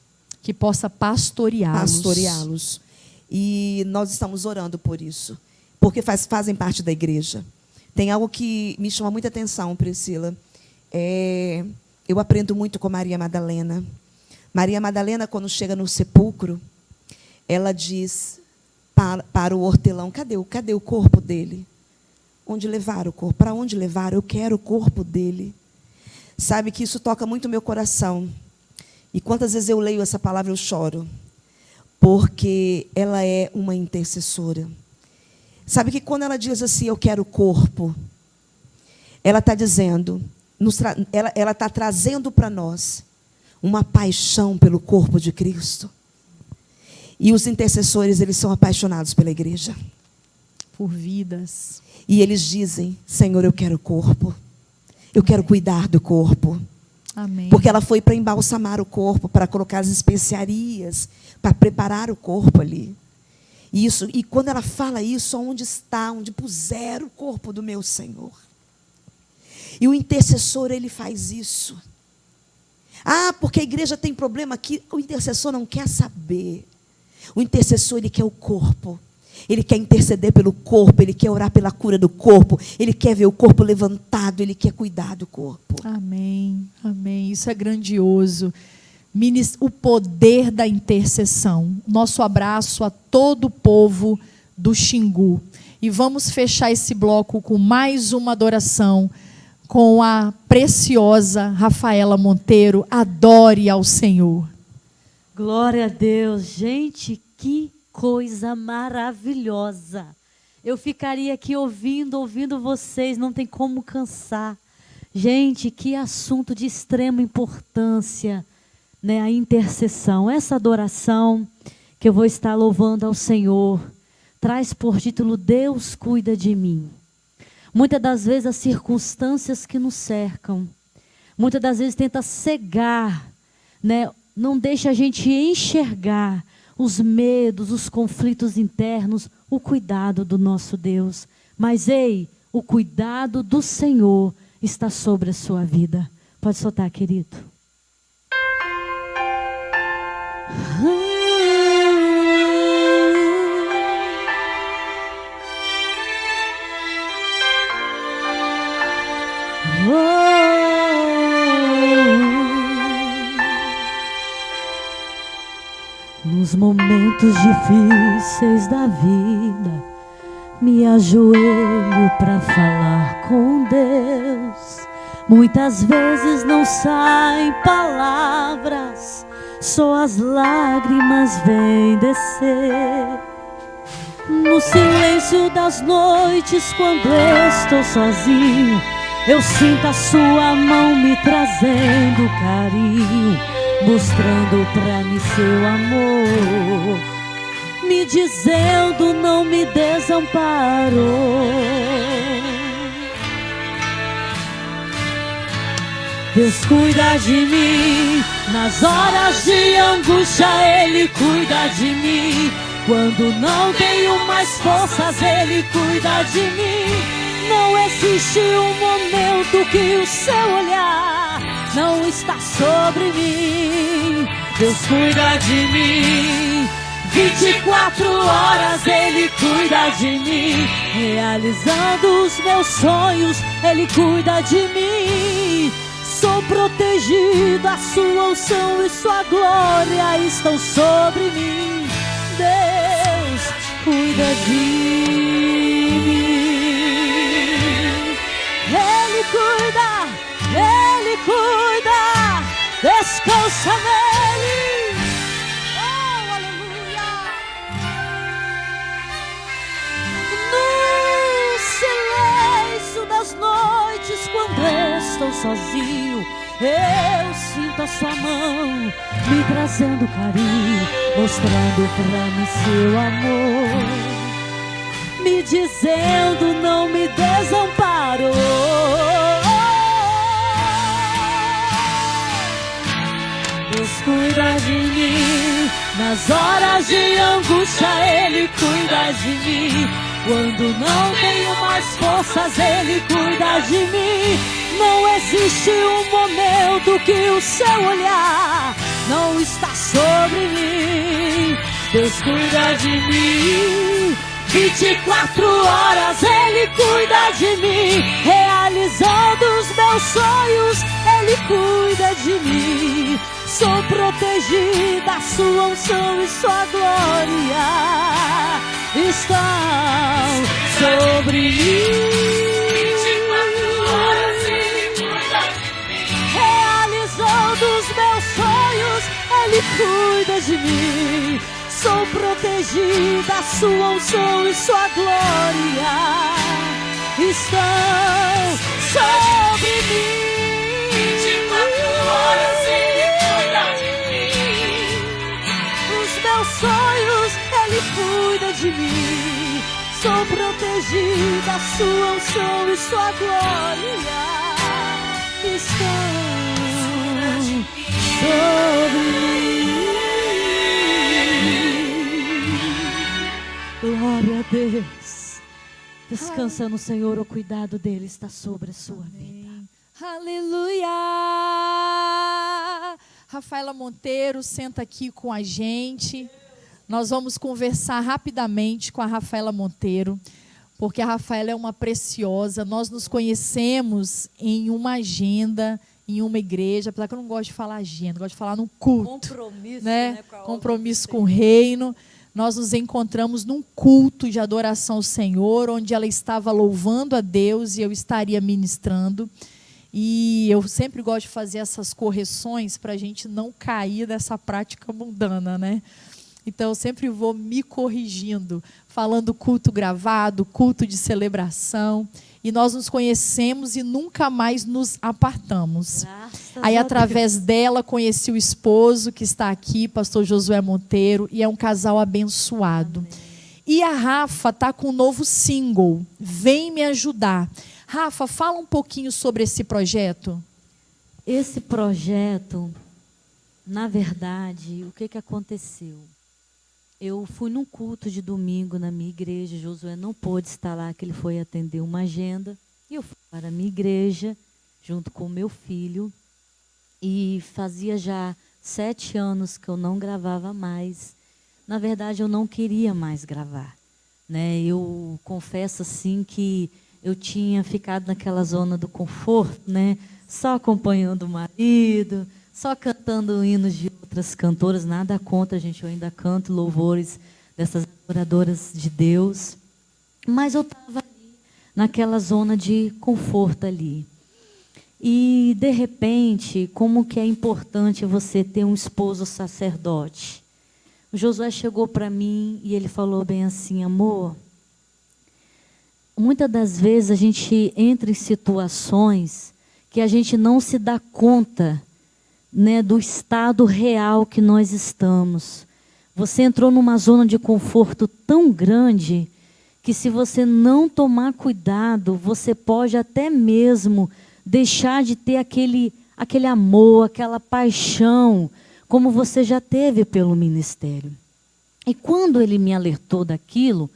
Que possa Pastoreá-los. E nós estamos orando por isso, porque fazem parte da igreja. Tem algo que me chama muita atenção, Priscila. Eu aprendo muito com Maria Madalena. Maria Madalena, quando chega no sepulcro, ela diz para o hortelão, cadê o corpo dele? Onde levaram o corpo? Para onde levaram? Eu quero o corpo dele. Sabe que isso toca muito o meu coração. E quantas vezes eu leio essa palavra, eu choro. Porque ela é uma intercessora. Sabe que quando ela diz assim, eu quero o corpo, ela está dizendo... ela está trazendo para nós uma paixão pelo corpo de Cristo. E os intercessores, eles são apaixonados pela igreja. Por vidas. E eles dizem: Senhor, eu quero o corpo. Eu quero cuidar do corpo. Amém. Porque ela foi para embalsamar o corpo, para colocar as especiarias, para preparar o corpo ali. Isso, e quando ela fala isso, onde está, onde puseram o corpo do meu Senhor. E o intercessor, ele faz isso. Ah, porque a igreja tem problema aqui. O intercessor não quer saber. O intercessor, ele quer o corpo. Ele quer interceder pelo corpo, ele quer orar pela cura do corpo, ele quer ver o corpo levantado, ele quer cuidar do corpo. Amém, amém. Isso é grandioso. O poder da intercessão. Nosso abraço a todo o povo do Xingu. E vamos fechar esse bloco com mais uma adoração com a preciosa Rafaela Monteiro. Adore ao Senhor. Glória a Deus. Gente, que coisa maravilhosa. Eu ficaria aqui ouvindo vocês, não tem como cansar. Gente, que assunto de extrema importância, né? A intercessão. Essa adoração que eu vou estar louvando ao Senhor traz por título: Deus cuida de mim. Muitas das vezes as circunstâncias que nos cercam, muitas das vezes tenta cegar, né? Não deixa a gente enxergar os medos, os conflitos internos, o cuidado do nosso Deus. Mas ei, o cuidado do Senhor está sobre a sua vida. Pode soltar, querido. Nos momentos difíceis da vida, me ajoelho para falar com Deus. Muitas vezes não saem palavras, só as lágrimas vêm descer. No silêncio das noites, quando estou sozinho, eu sinto a sua mão me trazendo carinho, mostrando pra mim seu amor, me dizendo não me desamparou. Deus cuida de mim, nas horas de angústia Ele cuida de mim. Quando não tenho mais forças Ele cuida de mim. Não existe um momento que o seu olhar não está sobre mim. Deus cuida de mim, 24 horas Ele cuida de mim. Realizando os meus sonhos, Ele cuida de mim. Sou protegida, a sua unção e sua glória estão sobre mim. Deus cuida de mim. Ele cuida, descansa nele. Oh, aleluia. No silêncio das noites, quando estou sozinho, eu sinto a sua mão me trazendo carinho, mostrando pra mim seu amor, me dizendo não me desamparou. Deus cuida de mim, nas horas de angústia Ele cuida de mim. Quando não tenho mais forças Ele cuida de mim. Não existe um momento que o seu olhar não está sobre mim. Deus cuida de mim, 24 horas Ele cuida de mim. Realizando os meus sonhos Ele cuida de mim. Sou protegida, a sua unção e sua glória estão sobre mim. 24 horas Ele cuida de mim. Realizando os meus sonhos Ele cuida de mim. Sou protegida, a sua unção e sua glória estão sobre mim. 24 horas Ele cuida de mim. Sou protegida, sua unção e sua glória estão sobre mim. Glória a Deus. Descansa no Senhor, o cuidado dele está sobre a sua vida. Aleluia! Rafaela Monteiro, senta aqui com a gente. Nós vamos conversar rapidamente com a Rafaela Monteiro, porque a Rafaela é uma preciosa. Nós nos conhecemos em uma agenda, em uma igreja, apesar que eu não gosto de falar agenda, gosto de falar no culto. Compromisso, né? Compromisso com o reino. Nós nos encontramos num culto de adoração ao Senhor, onde ela estava louvando a Deus e eu estaria ministrando. E eu sempre gosto de fazer essas correções para a gente não cair dessa prática mundana, né? Então, eu sempre vou me corrigindo, falando culto gravado, culto de celebração. E nós nos conhecemos e nunca mais nos apartamos. Aí, através dela, conheci o esposo que está aqui, pastor Josué Monteiro, e é um casal abençoado. Amém. E a Rafa está com um novo single, Vem Me Ajudar. Rafa, fala um pouquinho sobre esse projeto. Esse projeto, na verdade, o que aconteceu? Eu fui num culto de domingo na minha igreja, Josué não pôde estar lá, que ele foi atender uma agenda. E eu fui para a minha igreja, junto com o meu filho. E fazia já 7 anos que eu não gravava mais. Na verdade, eu não queria mais gravar, né? Eu confesso assim que eu tinha ficado naquela zona do conforto, né? Só acompanhando o marido, só cantando hinos de outras cantoras, nada contra, gente, eu ainda canto louvores dessas adoradoras de Deus. Mas eu estava ali, naquela zona de conforto ali. E, de repente, como que é importante você ter um esposo sacerdote? O Josué chegou para mim e ele falou bem assim, amor, muitas das vezes a gente entra em situações que a gente não se dá conta, né, do estado real que nós estamos. Você entrou numa zona de conforto tão grande que se você não tomar cuidado, você pode até mesmo deixar de ter aquele amor, aquela paixão, como você já teve pelo ministério. E quando ele me alertou daquilo,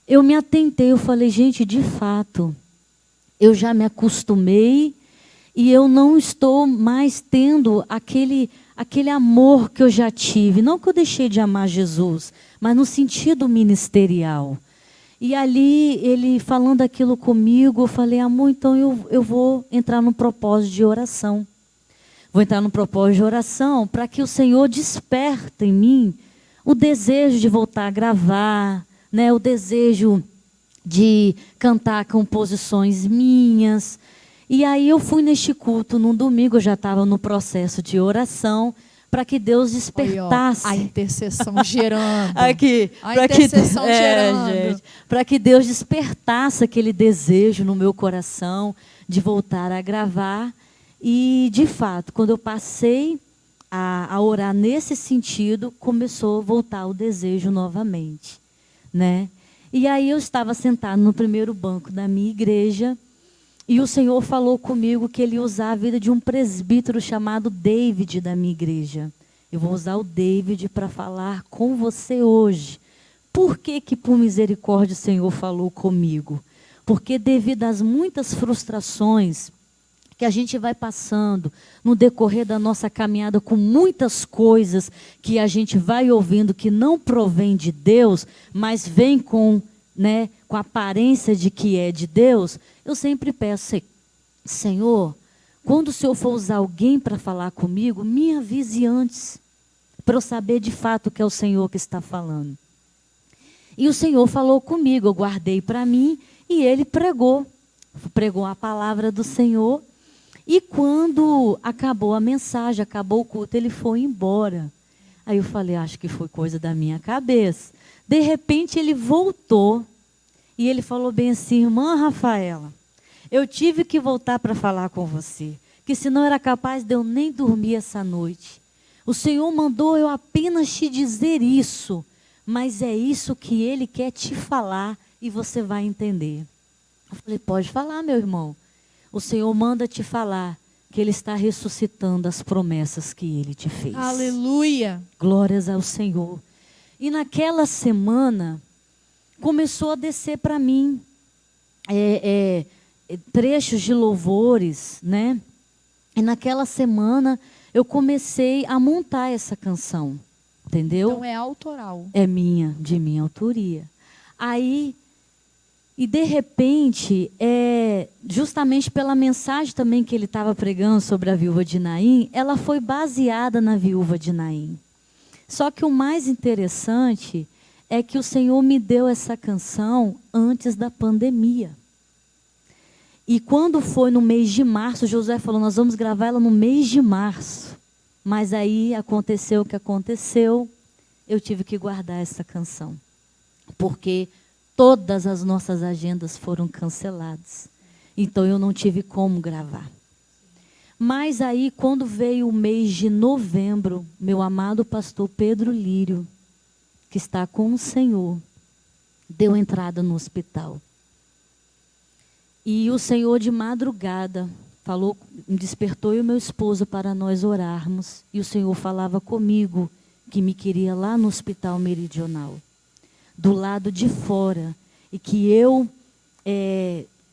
eu me atentei, eu falei, gente, de fato, eu já me acostumei e eu não estou mais tendo aquele amor que eu já tive. Não que eu deixei de amar Jesus, mas no sentido ministerial. E ali, ele falando aquilo comigo, eu falei, amor, então eu vou entrar num propósito de oração. Vou entrar num propósito de oração para que o Senhor desperta em mim o desejo de voltar a gravar, né, o desejo de cantar composições minhas. E aí eu fui neste culto, num domingo, eu já estava no processo de oração, para que Deus despertasse. Aí, ó, a intercessão gerando. Aqui, a intercessão gerando. Para que Deus despertasse aquele desejo no meu coração de voltar a gravar. E, de fato, quando eu passei a orar nesse sentido, começou a voltar o desejo novamente, né? E aí eu estava sentado no primeiro banco da minha igreja e o Senhor falou comigo que Ele ia usar a vida de um presbítero chamado David da minha igreja. Eu vou usar o David para falar com você hoje. Por que por misericórdia o Senhor falou comigo? Porque devido às muitas frustrações que a gente vai passando no decorrer da nossa caminhada com muitas coisas que a gente vai ouvindo que não provém de Deus, mas vem com a aparência de que é de Deus, eu sempre peço, Senhor, quando o Senhor for usar alguém para falar comigo, me avise antes, para eu saber de fato que é o Senhor que está falando. E o Senhor falou comigo, eu guardei para mim e Ele pregou a palavra do Senhor. E quando acabou a mensagem, acabou o culto, ele foi embora. Aí eu falei, acho que foi coisa da minha cabeça. De repente ele voltou e ele falou bem assim, irmã Rafaela, eu tive que voltar para falar com você, que senão era capaz de eu nem dormir essa noite. O Senhor mandou eu apenas te dizer isso, mas é isso que Ele quer te falar e você vai entender. Eu falei, pode falar, meu irmão. O Senhor manda te falar que Ele está ressuscitando as promessas que Ele te fez. Aleluia. Glórias ao Senhor. E naquela semana, começou a descer para mim trechos de louvores, né? E naquela semana, eu comecei a montar essa canção, entendeu? Então é autoral. É de minha autoria. Aí, e de repente, justamente pela mensagem também que ele estava pregando sobre a viúva de Naim, ela foi baseada na viúva de Naim. Só que o mais interessante é que o Senhor me deu essa canção antes da pandemia. E quando foi no mês de março, Josué falou, nós vamos gravar ela no mês de março. Mas aí aconteceu o que aconteceu, eu tive que guardar essa canção. Porque todas as nossas agendas foram canceladas. Então eu não tive como gravar. Mas aí, quando veio o mês de novembro, meu amado pastor Pedro Lírio, que está com o Senhor, deu entrada no hospital. E o Senhor de madrugada falou, despertou eu e meu esposo para nós orarmos. E o Senhor falava comigo que me queria lá no Hospital Meridional, do lado de fora, e que eu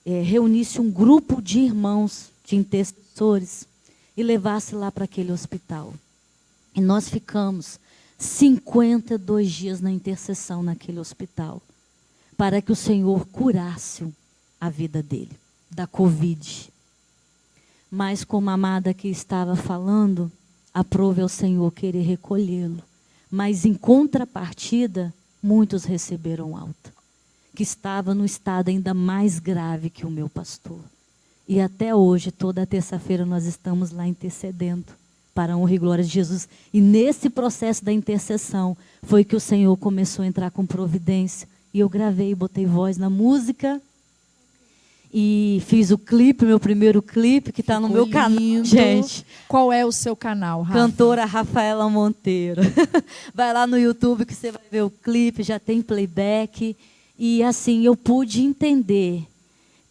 reunisse um grupo de irmãos, de intercessores, e levasse lá para aquele hospital. E nós ficamos 52 dias na intercessão naquele hospital, para que o Senhor curasse a vida dele, da Covid. Mas como a amada que estava falando, aprove ao Senhor querer recolhê-lo. Mas em contrapartida, muitos receberam alta, que estava no estado ainda mais grave que o meu pastor. E até hoje, toda terça-feira, nós estamos lá intercedendo para a honra e glória de Jesus. E nesse processo da intercessão, foi que o Senhor começou a entrar com providência. E eu gravei, botei voz na música. E fiz o clipe, meu primeiro clipe, que está no meu canal, gente. Qual é o seu canal, Rafa? Cantora Rafaela Monteiro. Vai lá no YouTube que você vai ver o clipe, já tem playback. E assim, eu pude entender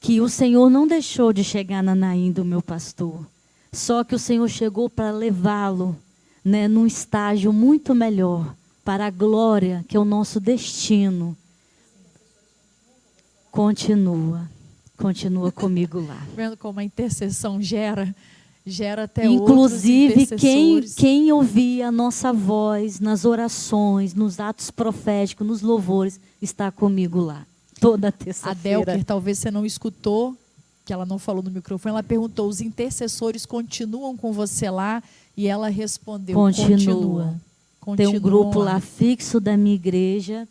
que o Senhor não deixou de chegar na Naim do meu pastor. Só que o Senhor chegou para levá-lo, né, num estágio muito melhor, para a glória, que é o nosso destino. Continua comigo lá. Vendo como a intercessão gera até inclusive outros intercessores. quem ouvia a nossa voz nas orações, nos atos proféticos, nos louvores, está comigo lá. Toda terça-feira. A Delker, talvez você não escutou, que ela não falou no microfone, ela perguntou, os intercessores continuam com você lá? E ela respondeu, continua. Tem um grupo lá fixo da minha igreja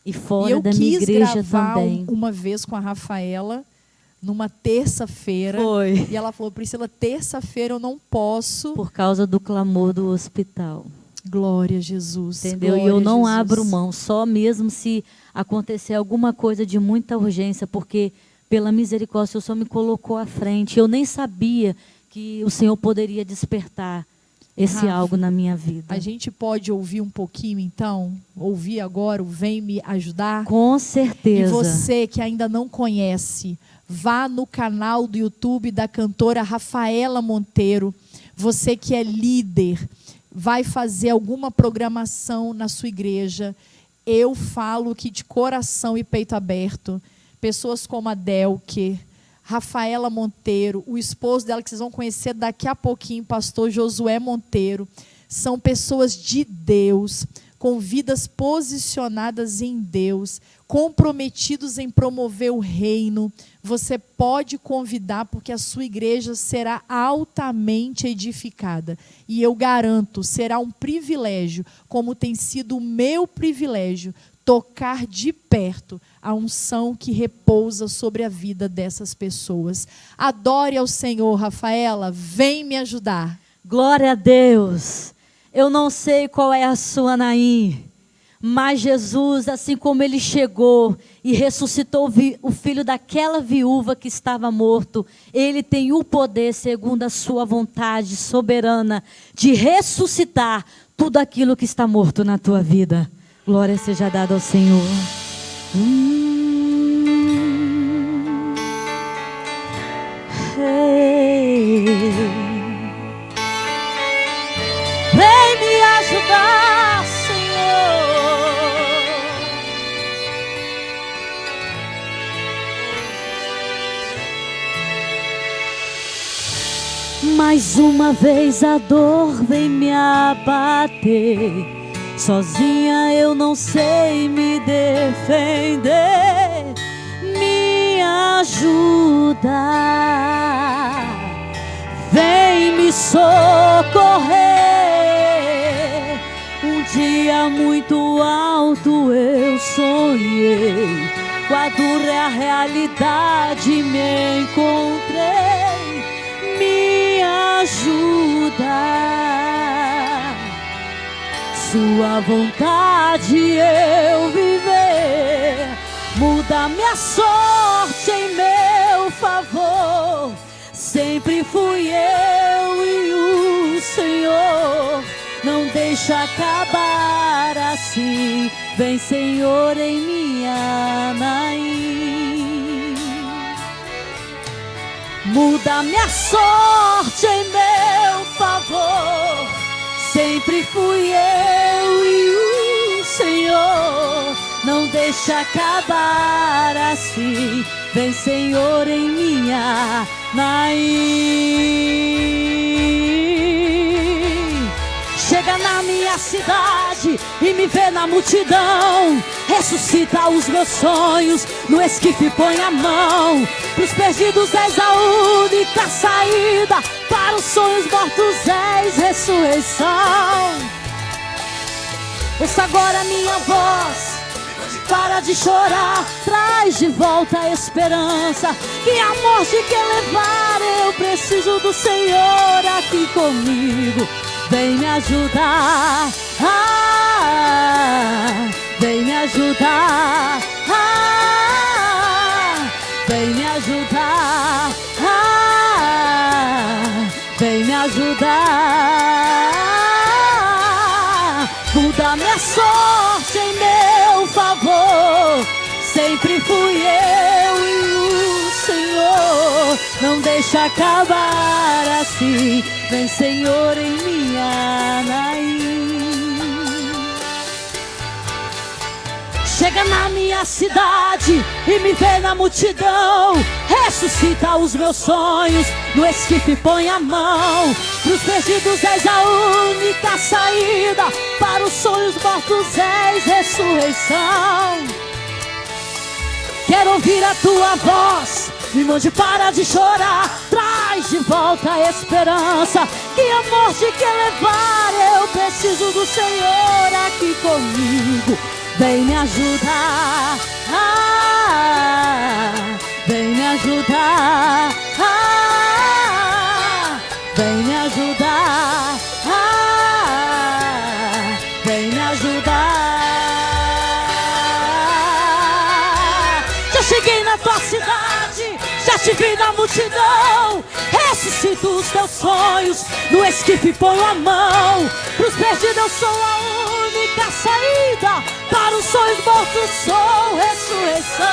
e fora da minha igreja também. Uma vez com a Rafaela, numa terça-feira. Foi. E ela falou, Priscila, terça-feira eu não posso. Por causa do clamor do hospital. Glória a Jesus. Entendeu? Glória e eu não a Jesus. abro mão, só mesmo se acontecer alguma coisa de muita urgência, porque pela misericórdia o Senhor me colocou à frente. Eu nem sabia que o Senhor poderia despertar esse Rafa, algo na minha vida. A gente pode ouvir um pouquinho, então? Ouvir agora o Vem Me Ajudar? Com certeza. E você que ainda não conhece, vá no canal do YouTube da cantora Rafaela Monteiro. Você que é líder, vai fazer alguma programação na sua igreja. Eu falo que de coração e peito aberto, pessoas como a Delker, Rafaela Monteiro, o esposo dela, que vocês vão conhecer daqui a pouquinho, pastor Josué Monteiro, são pessoas de Deus, com vidas posicionadas em Deus, comprometidos em promover o reino. Você pode convidar, porque a sua igreja será altamente edificada. E eu garanto, será um privilégio, como tem sido o meu privilégio, tocar de perto a unção que repousa sobre a vida dessas pessoas. Adore ao Senhor, Rafaela, vem me ajudar. Glória a Deus. Eu não sei qual é a sua Naim, mas Jesus, assim como ele chegou e ressuscitou o filho daquela viúva que estava morto, ele tem o poder, segundo a sua vontade soberana, de ressuscitar tudo aquilo que está morto na tua vida. Glória seja dada ao Senhor. Hey. Vem me ajudar, Senhor. Mais uma vez a dor vem me abater. Sozinha eu não sei me defender. Me ajuda. Vem me socorrer. Um dia muito alto eu sonhei. Com a dura realidade me encontrei. Me ajuda. Sua vontade eu viver. Muda minha sorte em meu favor. Sempre fui eu e o Senhor. Não deixa acabar assim. Vem, Senhor, em minha Naim. Muda minha sorte em meu favor. Sempre fui eu e o Senhor. Não deixa acabar assim. Vem, Senhor, em minha Naim. Chega na minha cidade e me vê na multidão. Ressuscita os meus sonhos, no esquife põe a mão. Pros perdidos és a única saída. Para os sonhos mortos és ressurreição. Ouça agora minha voz. Para de chorar, traz de volta a esperança. Que a morte quer levar, eu preciso do Senhor aqui comigo. Vem me ajudar, vem me ajudar, vem me ajudar, vem me ajudar. Muda minha sorte em meu favor. Sempre fui eu e o Senhor. Não deixa acabar assim. Vem, Senhor, em minha Naim. Chega na minha cidade e me vê na multidão. Ressuscita os meus sonhos, no esquife põe a mão. Pros perdidos és a única saída. Para os sonhos mortos és ressurreição. Quero ouvir a tua voz. Me mande, para de chorar. Traz de volta a esperança. Que a morte quer levar. Eu preciso do Senhor aqui comigo. Vem me ajudar. Vem me ajudar. Vem me ajudar. Vem me ajudar. Já cheguei na tua cidade, já te vi na multidão. Ressuscito os teus sonhos, no esquife ponho a mão. Pros perdidos eu sou a única saída. Para os sonhos mortos sou ressurreição.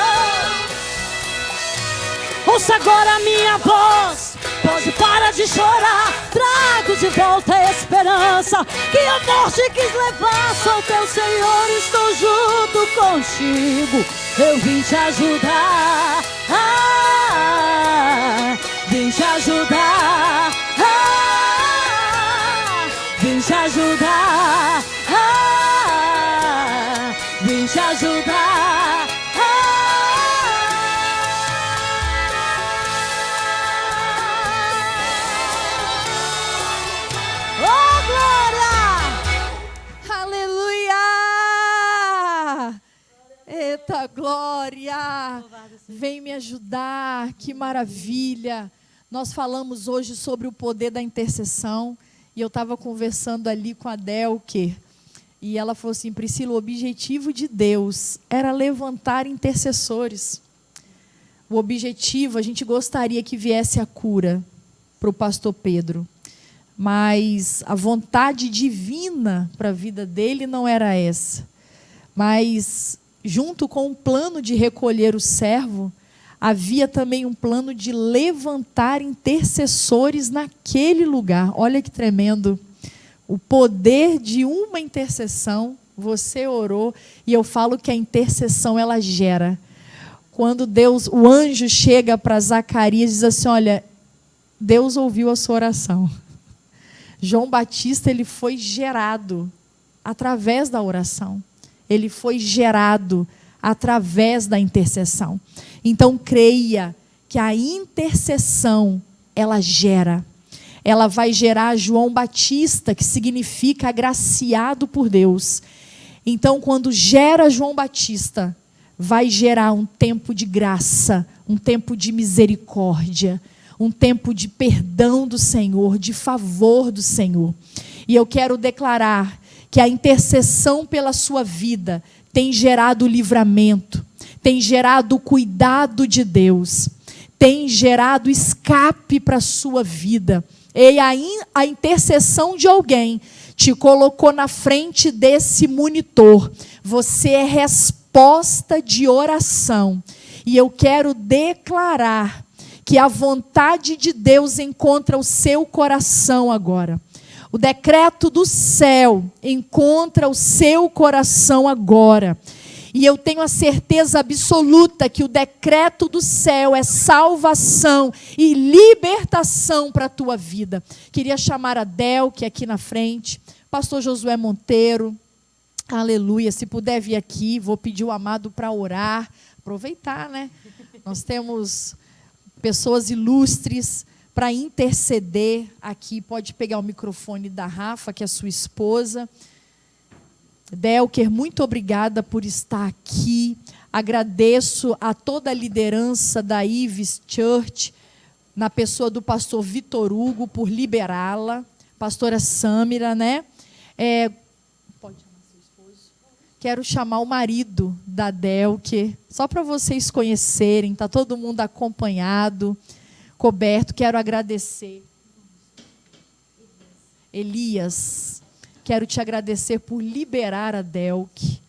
Ouça agora a minha voz. Pode parar de chorar. Trago de volta a esperança. Que a morte quis levar. Sou teu Senhor, estou junto contigo. Eu vim te ajudar. Vim te ajudar. Vim te ajudar. Vim te ajudar. Oh, glória! Aleluia! Eita, glória! Vem me ajudar, que maravilha! Nós falamos hoje sobre o poder da intercessão. E eu estava conversando ali com a Delker. E ela falou assim: Priscila, o objetivo de Deus era levantar intercessores. O objetivo, a gente gostaria que viesse a cura para o pastor Pedro. Mas a vontade divina para a vida dele não era essa. Mas, junto com o plano de recolher o servo, havia também um plano de levantar intercessores naquele lugar. Olha que tremendo. O poder de uma intercessão, você orou, e eu falo que a intercessão ela gera. Quando o anjo chega para Zacarias e diz assim, olha, Deus ouviu a sua oração. João Batista, ele foi gerado através da oração. Ele foi gerado através da intercessão. Então, creia que a intercessão, ela gera. Ela vai gerar João Batista, que significa agraciado por Deus. Então, quando gera João Batista, vai gerar um tempo de graça, um tempo de misericórdia, um tempo de perdão do Senhor, de favor do Senhor. E eu quero declarar que a intercessão pela sua vida tem gerado livramento, tem gerado o cuidado de Deus, tem gerado escape para a sua vida. E a intercessão de alguém te colocou na frente desse monitor. Você é resposta de oração. E eu quero declarar que a vontade de Deus encontra o seu coração agora. O decreto do céu encontra o seu coração agora. E eu tenho a certeza absoluta que o decreto do céu é salvação e libertação para a tua vida. Queria chamar a Delque aqui na frente, pastor Josué Monteiro, aleluia, se puder vir aqui, vou pedir o amado para orar, aproveitar, né? Nós temos pessoas ilustres para interceder aqui, pode pegar o microfone da Rafa, que é sua esposa. Delker, muito obrigada por estar aqui. Agradeço a toda a liderança da Ives Church, na pessoa do pastor Vitor Hugo, por liberá-la. Pastora Samira, né? Pode chamar seu esposo. Quero chamar o marido da Delker, só para vocês conhecerem, está todo mundo acompanhado, coberto. Quero agradecer. Elias. Quero te agradecer por liberar a Delque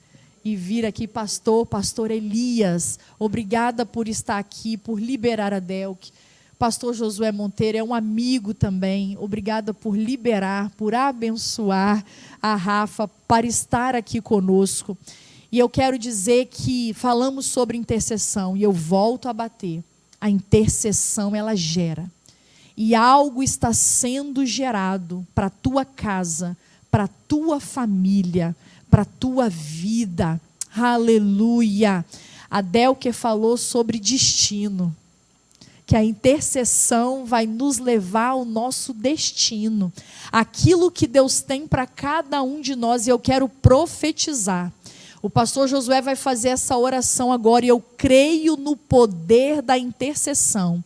e vir aqui, pastor Elias. Obrigada por estar aqui, por liberar a Delque. Pastor Josué Monteiro é um amigo também. Obrigada por liberar, por abençoar a Rafa para estar aqui conosco. E eu quero dizer que falamos sobre intercessão e eu volto a bater. A intercessão, ela gera. E algo está sendo gerado para a tua casa, para a tua família, para a tua vida. Aleluia. A Delke falou sobre destino, que a intercessão vai nos levar ao nosso destino, aquilo que Deus tem para cada um de nós. E eu quero profetizar. O pastor Josué vai fazer essa oração agora e eu creio no poder da intercessão.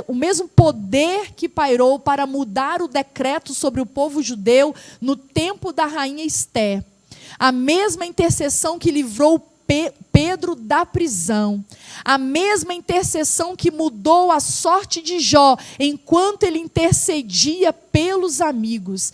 O mesmo poder que pairou para mudar o decreto sobre o povo judeu no tempo da rainha Esté. A mesma intercessão que livrou Pedro da prisão. A mesma intercessão que mudou a sorte de Jó enquanto ele intercedia pelos amigos.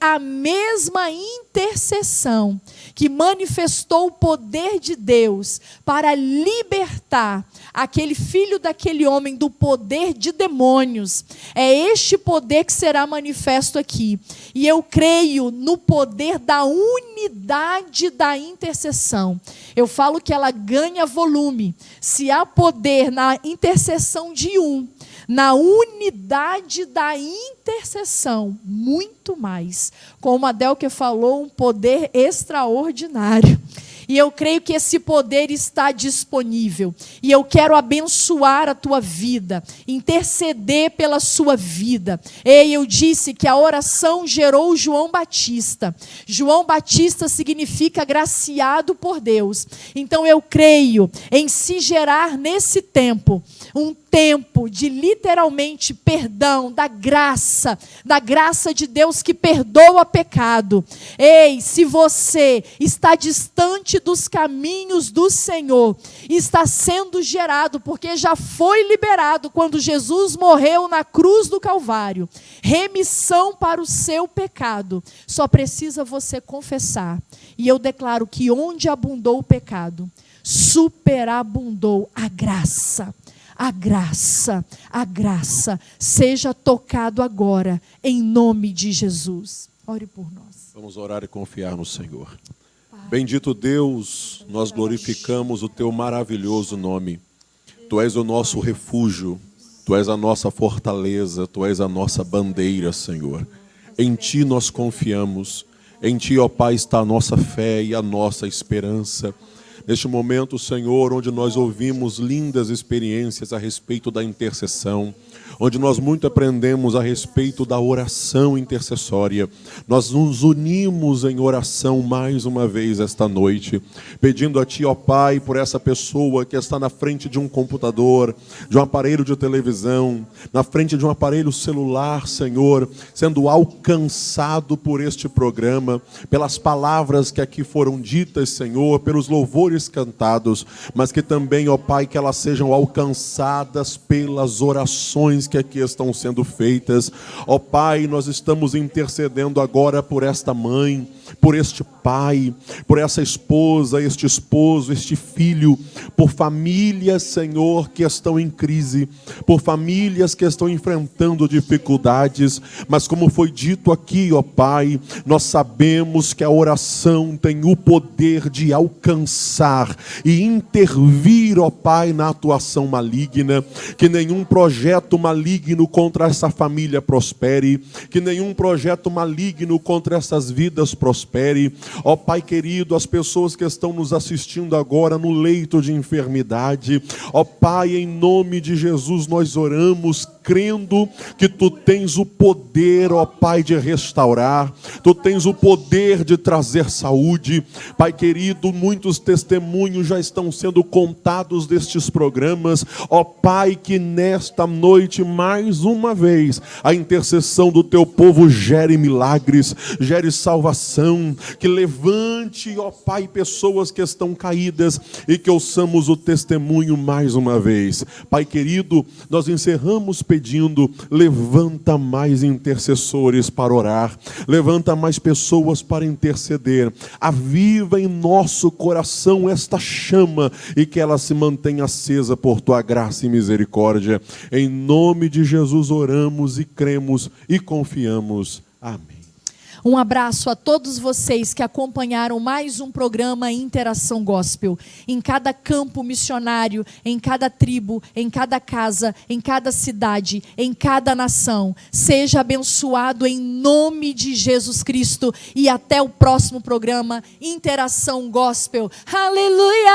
A mesma intercessão que manifestou o poder de Deus para libertar aquele filho daquele homem do poder de demônios. É este poder que será manifesto aqui. E eu creio no poder da unidade da intercessão. Eu falo que ela ganha volume. Se há poder na intercessão de um, na unidade da intercessão, muito mais. Como a Delke falou, um poder extraordinário. E eu creio que esse poder está disponível. E eu quero abençoar a tua vida, interceder pela sua vida. Eu disse que a oração gerou João Batista. João Batista significa agraciado por Deus. Então eu creio em se gerar nesse tempo, um tempo de literalmente perdão, da graça de Deus que perdoa pecado. Ei, se você está distante dos caminhos do Senhor, está sendo gerado, porque já foi liberado quando Jesus morreu na cruz do Calvário, remissão para o seu pecado, só precisa você confessar. E eu declaro que onde abundou o pecado, superabundou a graça. A graça seja tocado agora, em nome de Jesus. Ore por nós. Vamos orar e confiar no Senhor. Bendito Deus, nós glorificamos o teu maravilhoso nome. Tu és o nosso refúgio, tu és a nossa fortaleza, tu és a nossa bandeira, Senhor. Em ti nós confiamos, em ti, ó Pai, está a nossa fé e a nossa esperança. Neste momento, Senhor, onde nós ouvimos lindas experiências a respeito da intercessão, onde nós muito aprendemos a respeito da oração intercessória, nós nos unimos em oração mais uma vez esta noite, pedindo a Ti, ó Pai, por essa pessoa que está na frente de um computador, de um aparelho de televisão, na frente de um aparelho celular, Senhor, sendo alcançado por este programa, pelas palavras que aqui foram ditas, Senhor, pelos louvores cantados, mas que também, ó Pai, que elas sejam alcançadas pelas orações que aqui estão sendo feitas. Ó Pai, nós estamos intercedendo agora por esta mãe, por este pai, por essa esposa, este esposo, este filho, por famílias, Senhor, que estão em crise, por famílias que estão enfrentando dificuldades, mas como foi dito aqui, ó Pai, nós sabemos que a oração tem o poder de alcançar e intervir, ó Pai, na atuação maligna, que nenhum projeto maligno contra essa família prospere, que nenhum projeto maligno contra essas vidas prospere. Ó Pai querido, as pessoas que estão nos assistindo agora no leito de enfermidade, ó Pai, em nome de Jesus nós oramos, crendo que Tu tens o poder, ó Pai, de restaurar, Tu tens o poder de trazer saúde. Pai querido, muitos testemunhos já estão sendo contados destes programas, ó Pai, que nesta noite, mais uma vez, a intercessão do Teu povo gere milagres, gere salvação, que levante, ó Pai, pessoas que estão caídas e que ouçamos o testemunho mais uma vez. Pai querido, nós encerramos pedindo, levanta mais intercessores para orar, levanta mais pessoas para interceder, aviva em nosso coração esta chama e que ela se mantenha acesa por Tua graça e misericórdia. Em nome de Jesus oramos e cremos e confiamos. Amém. Um abraço a todos vocês que acompanharam mais um programa Interação Gospel. Em cada campo missionário, em cada tribo, em cada casa, em cada cidade, em cada nação. Seja abençoado em nome de Jesus Cristo. E até o próximo programa Interação Gospel. Aleluia!